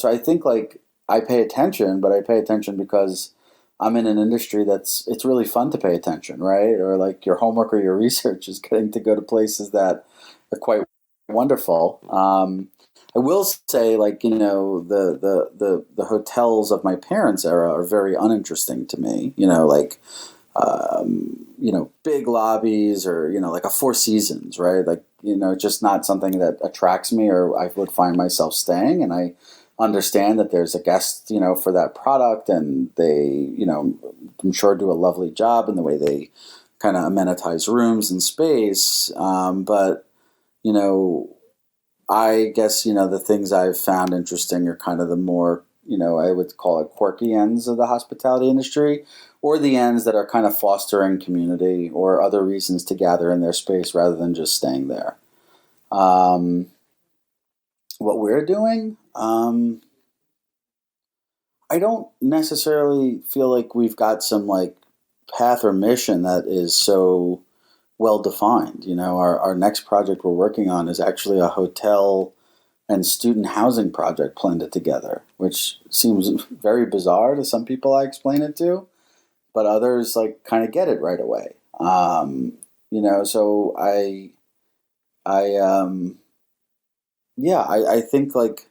I think like I pay attention, but I pay attention because I'm in an industry it's really fun to pay attention, right? Or like your homework or your research is getting to go to places that are quite wonderful. I will say, like, the hotels of my parents' era are very uninteresting to me. Big lobbies or, like a Four Seasons, right? Like, just not something that attracts me or I would find myself staying. And I understand that there's a guest, for that product and they, I'm sure do a lovely job in the way they kind of amenitize rooms and space. But, you know, I guess, you know, the things I've found interesting are kind of the more, you know, I would call it quirky ends of the hospitality industry, or the ends that are kind of fostering community or other reasons to gather in their space rather than just staying there. What we're doing, I don't necessarily feel like we've got some like path or mission that is so well defined. You know, our next project we're working on is actually a hotel and student housing project blended together, which seems very bizarre to some people I explain it to, but others like kind of get it right away. You know, so I think like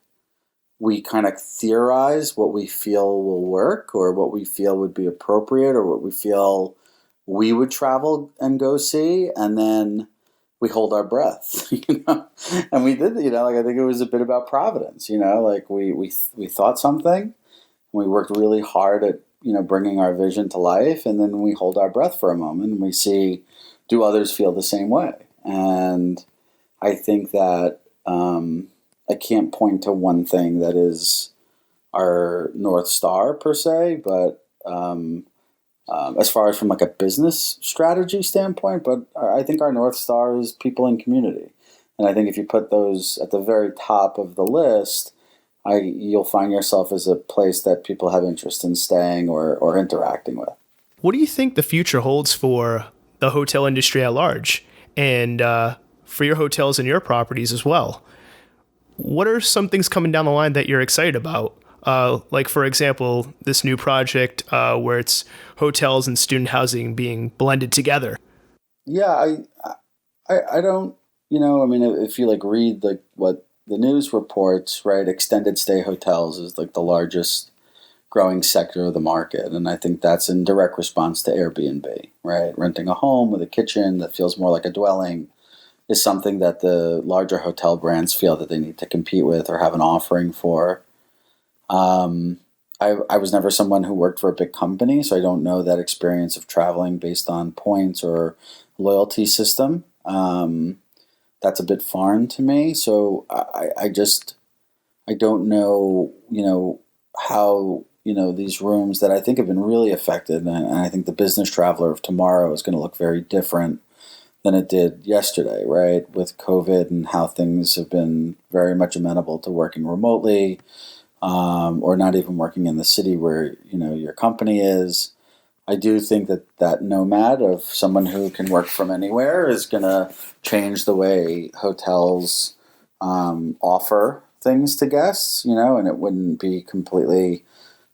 we kind of theorize what we feel will work or what we feel would be appropriate or what we feel we would travel and go see, and then we hold our breath, you know. And we did, you know, like I think it was a bit about providence, you know, like we thought something, we worked really hard at, you know, bringing our vision to life, and then we hold our breath for a moment and we see, do others feel the same way? And I think that I can't point to one thing that is our North Star per se, but as far as from like a business strategy standpoint, but I think our North Star is people and community. And I think if you put those at the very top of the list, you'll find yourself as a place that people have interest in staying or interacting with. What do you think the future holds for the hotel industry at large and for your hotels and your properties as well? What are some things coming down the line that you're excited about? Like, for example, this new project where it's hotels and student housing being blended together. Yeah, I don't, you know, I mean, if you like read like what the news reports, right, extended stay hotels is like the largest growing sector of the market. And I think that's in direct response to Airbnb, right? Renting a home with a kitchen that feels more like a dwelling is something that the larger hotel brands feel that they need to compete with or have an offering for. I was never someone who worked for a big company, so I don't know that experience of traveling based on points or loyalty system. That's a bit foreign to me. So I don't know, you know, how, you know, these rooms that I think have been really affected, and I think the business traveler of tomorrow is going to look very different than it did yesterday, right? With COVID and how things have been very much amenable to working remotely, or not even working in the city where, you know, your company is. I do think that nomad of someone who can work from anywhere is going to change the way hotels offer things to guests, you know, and it wouldn't be completely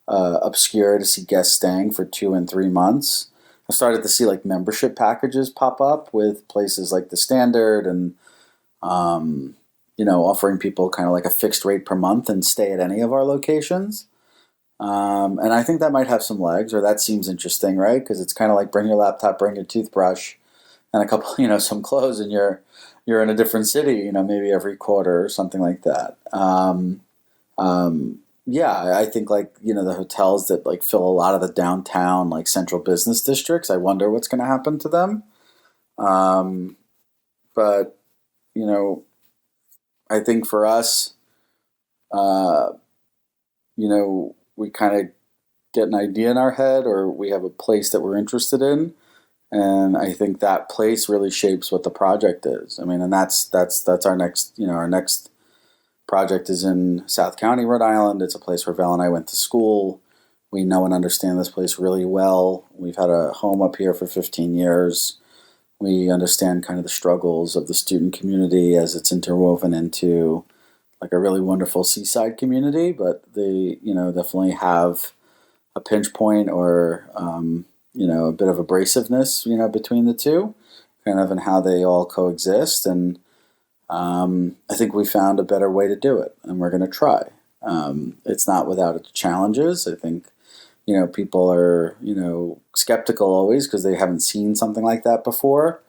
obscure to see guests staying for 2 and 3 months. I started to see like membership packages pop up with places like the Standard and, you know, offering people kind of like a fixed rate per month and stay at any of our locations. And I think that might have some legs, or that seems interesting, right? Because it's kind of like bring your laptop, bring your toothbrush, and a couple, you know, some clothes, and you're in a different city, you know, maybe every quarter or something like that. Yeah, I think like, you know, the hotels that like fill a lot of the downtown like central business districts, I wonder what's going to happen to them. But you know, I think for us, you know, we kind of get an idea in our head, or we have a place that we're interested in, and I think that place really shapes what the project is. I mean, and that's our next, you know, our next project is in South County, Rhode Island. It's a place where Val and I went to school. We know and understand this place really well. We've had a home up here for 15 years. We understand kind of the struggles of the student community as it's interwoven into like a really wonderful seaside community, but they, you know, definitely have a pinch point or, you know, a bit of abrasiveness, you know, between the two, kind of in how they all coexist. And I think we found a better way to do it, and we're going to try. It's not without its challenges. I think, you know, people are, you know, skeptical always because they haven't seen something like that before.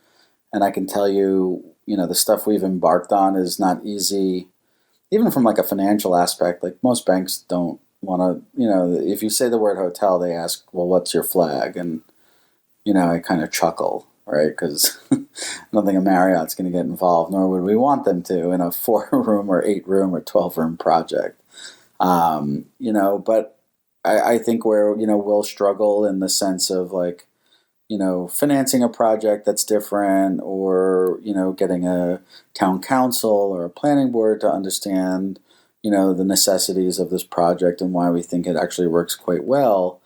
And I can tell you, you know, the stuff we've embarked on is not easy, even from like a financial aspect. Like most banks don't want to, you know, if you say the word hotel, they ask, well, what's your flag? And, you know, I kind of chuckle right? Because I don't think a Marriott's going to get involved, nor would we want them to in a 4-room or 8-room or 12-room project. But I think where, we'll struggle in the sense of like, financing a project that's different, or, getting a town council or a planning board to understand, the necessities of this project and why we think it actually works quite well.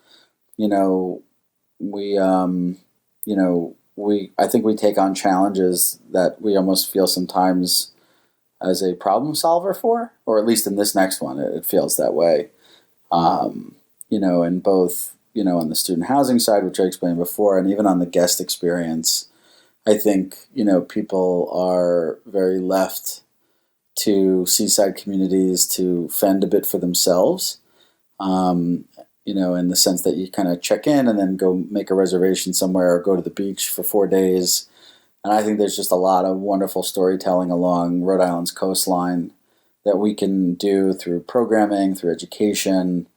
I think we take on challenges that we almost feel sometimes as a problem solver for, or at least in this next one, it feels that way. In both, on the student housing side, which I explained before, and even on the guest experience, I think, people are very left to seaside communities to fend a bit for themselves, in the sense that you kind of check in and then go make a reservation somewhere or go to the beach for 4 days. And I think there's just a lot of wonderful storytelling along Rhode Island's coastline that we can do through programming, through education,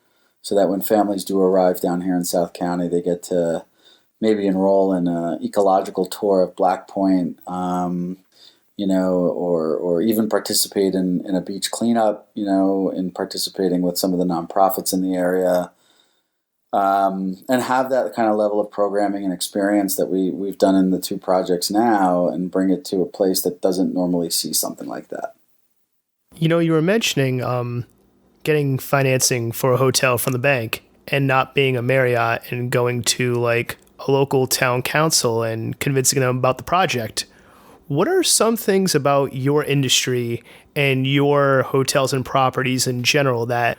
so that when families do arrive down here in South County, they get to maybe enroll in an ecological tour of Black Point, or even participate in a beach cleanup, in participating with some of the nonprofits in the area, and have that kind of level of programming and experience that we've done in the 2 projects now, and bring it to a place that doesn't normally see something like that. You were mentioning getting financing for a hotel from the bank and not being a Marriott and going to like a local town council and convincing them about the project. What are some things about your industry and your hotels and properties in general that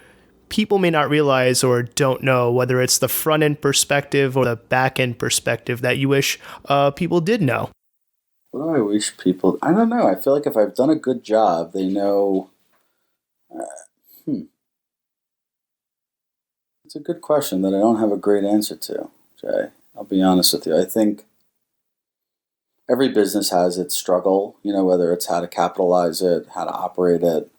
people may not realize or don't know, whether it's the front end perspective or the back end perspective, that you wish people did know? What do I wish people? I don't know. I feel like if I've done a good job, they know. It's a good question that I don't have a great answer to, Jay. I'll be honest with you. I think every business has its struggle, whether it's how to capitalize it, how to operate it.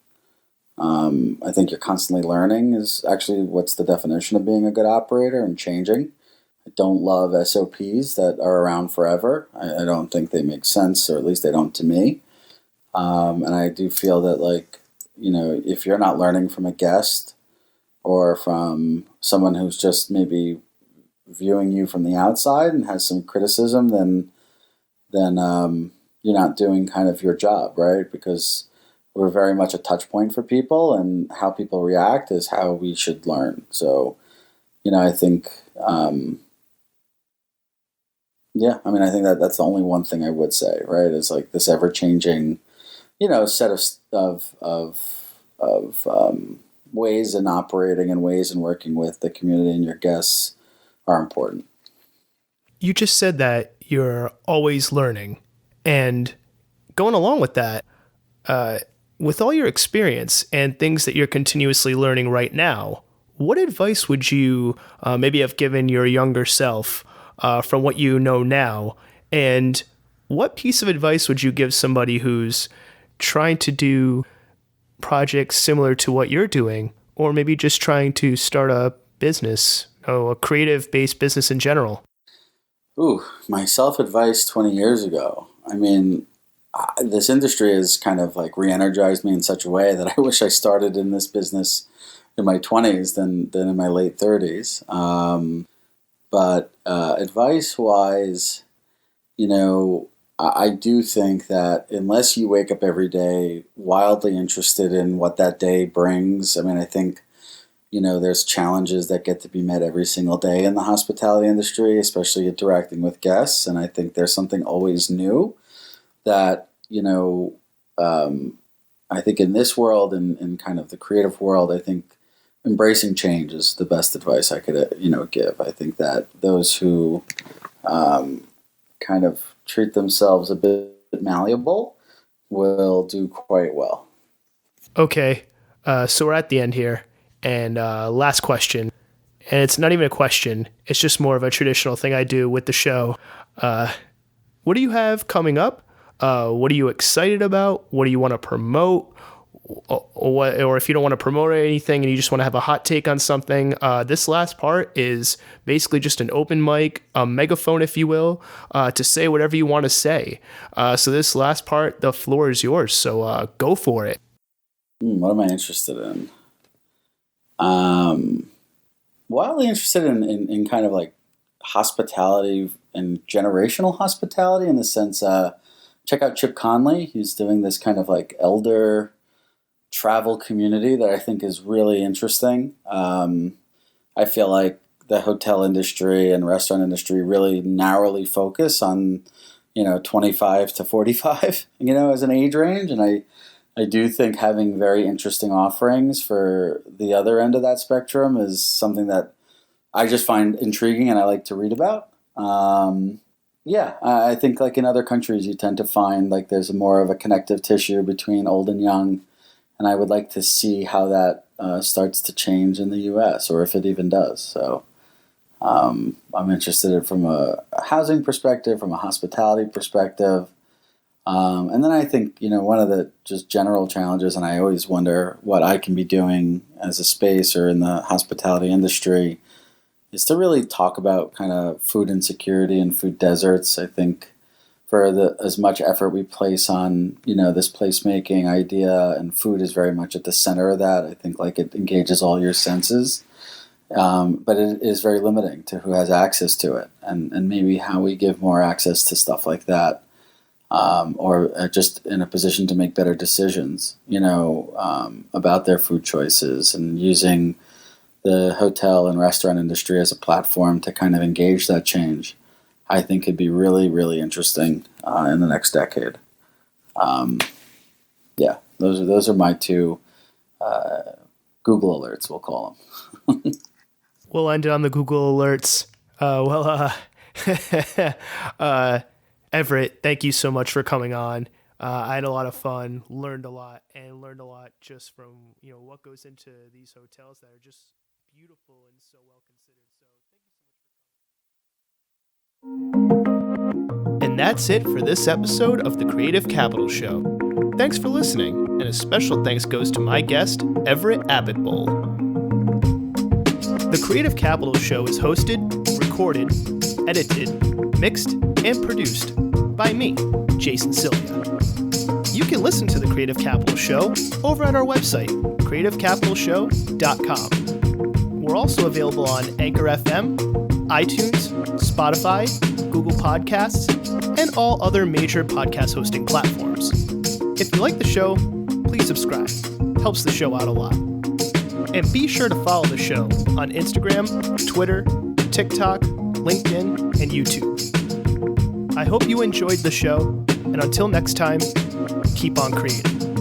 I think you're constantly learning is actually what's the definition of being a good operator, and changing. I don't love SOPs that are around forever. I don't think they make sense, or at least they don't to me. And I do feel that, if you're not learning from a guest or from someone who's just maybe viewing you from the outside and has some criticism, then you're not doing kind of your job, right? Because we're very much a touch point for people, and how people react is how we should learn. So, I think, I think that's the only one thing I would say, right? Is like this ever-changing, set of ways in operating and ways in working with the community and your guests are important. You just said that you're always learning, and going along with that, with all your experience and things that you're continuously learning right now, what advice would you maybe have given your younger self from what you know now? And what piece of advice would you give somebody who's trying to do projects similar to what you're doing, or maybe just trying to start a business, a creative-based business in general? Ooh, my self-advice 20 years ago. I mean, this industry has kind of like re-energized me in such a way that I wish I started in this business in my 20s than in my late 30s. But advice-wise, I do think that unless you wake up every day wildly interested in what that day brings, I think, there's challenges that get to be met every single day in the hospitality industry, especially interacting with guests. And I think there's something always new that, I think in this world and in kind of the creative world, I think embracing change is the best advice I could, give. I think that those who kind of treat themselves a bit malleable will do quite well. Okay, so we're at the end here, and last question, and it's not even a question, it's just more of a traditional thing I do with the show. What do you have coming up? What are you excited about? What do you want to promote? or if you don't want to promote anything and you just want to have a hot take on something, this last part is basically just an open mic, a megaphone, if you will, to say whatever you want to say. So this last part, the floor is yours. So go for it. What am I interested in? Wildly interested in kind of like hospitality and generational hospitality, in the sense, check out Chip Conley. He's doing this kind of like elder travel community that I think is really interesting. I feel like the hotel industry and restaurant industry really narrowly focus on, 25 to 45, as an age range. And I do think having very interesting offerings for the other end of that spectrum is something that I just find intriguing and I like to read about. I think like in other countries, you tend to find like there's more of a connective tissue between old and young. And I would like to see how that starts to change in the U.S., or if it even does. So I'm interested from a housing perspective, from a hospitality perspective. And then I think, one of the just general challenges, and I always wonder what I can be doing as a space or in the hospitality industry, is to really talk about kind of food insecurity and food deserts. I think for as much effort we place on, this placemaking idea, and food is very much at the center of that. I think like it engages all your senses, but it is very limiting to who has access to it, and maybe how we give more access to stuff like that, or just in a position to make better decisions, about their food choices, and using the hotel and restaurant industry as a platform to kind of engage that change, I think could be really, really interesting in the next decade. Those are my two Google alerts, we'll call them. We'll end it on the Google alerts. Everett, thank you so much for coming on. I had a lot of fun, learned a lot just from, what goes into these hotels that are just beautiful and so well considered. So thank you so much for coming. And that's it for this episode of the Creative Capital Show. Thanks for listening, and a special thanks goes to my guest, Everett Abitbol. The Creative Capital Show is hosted, recorded, edited, mixed, and produced by me, Jason Sylvia. You can listen to the Creative Capital Show over at our website, creativecapitalshow.com. We're also available on Anchor FM, iTunes, Spotify, Google Podcasts, and all other major podcast hosting platforms. If you like the show, please subscribe. Helps the show out a lot. And be sure to follow the show on Instagram, Twitter, TikTok, LinkedIn, and YouTube. I hope you enjoyed the show, and until next time, keep on creating.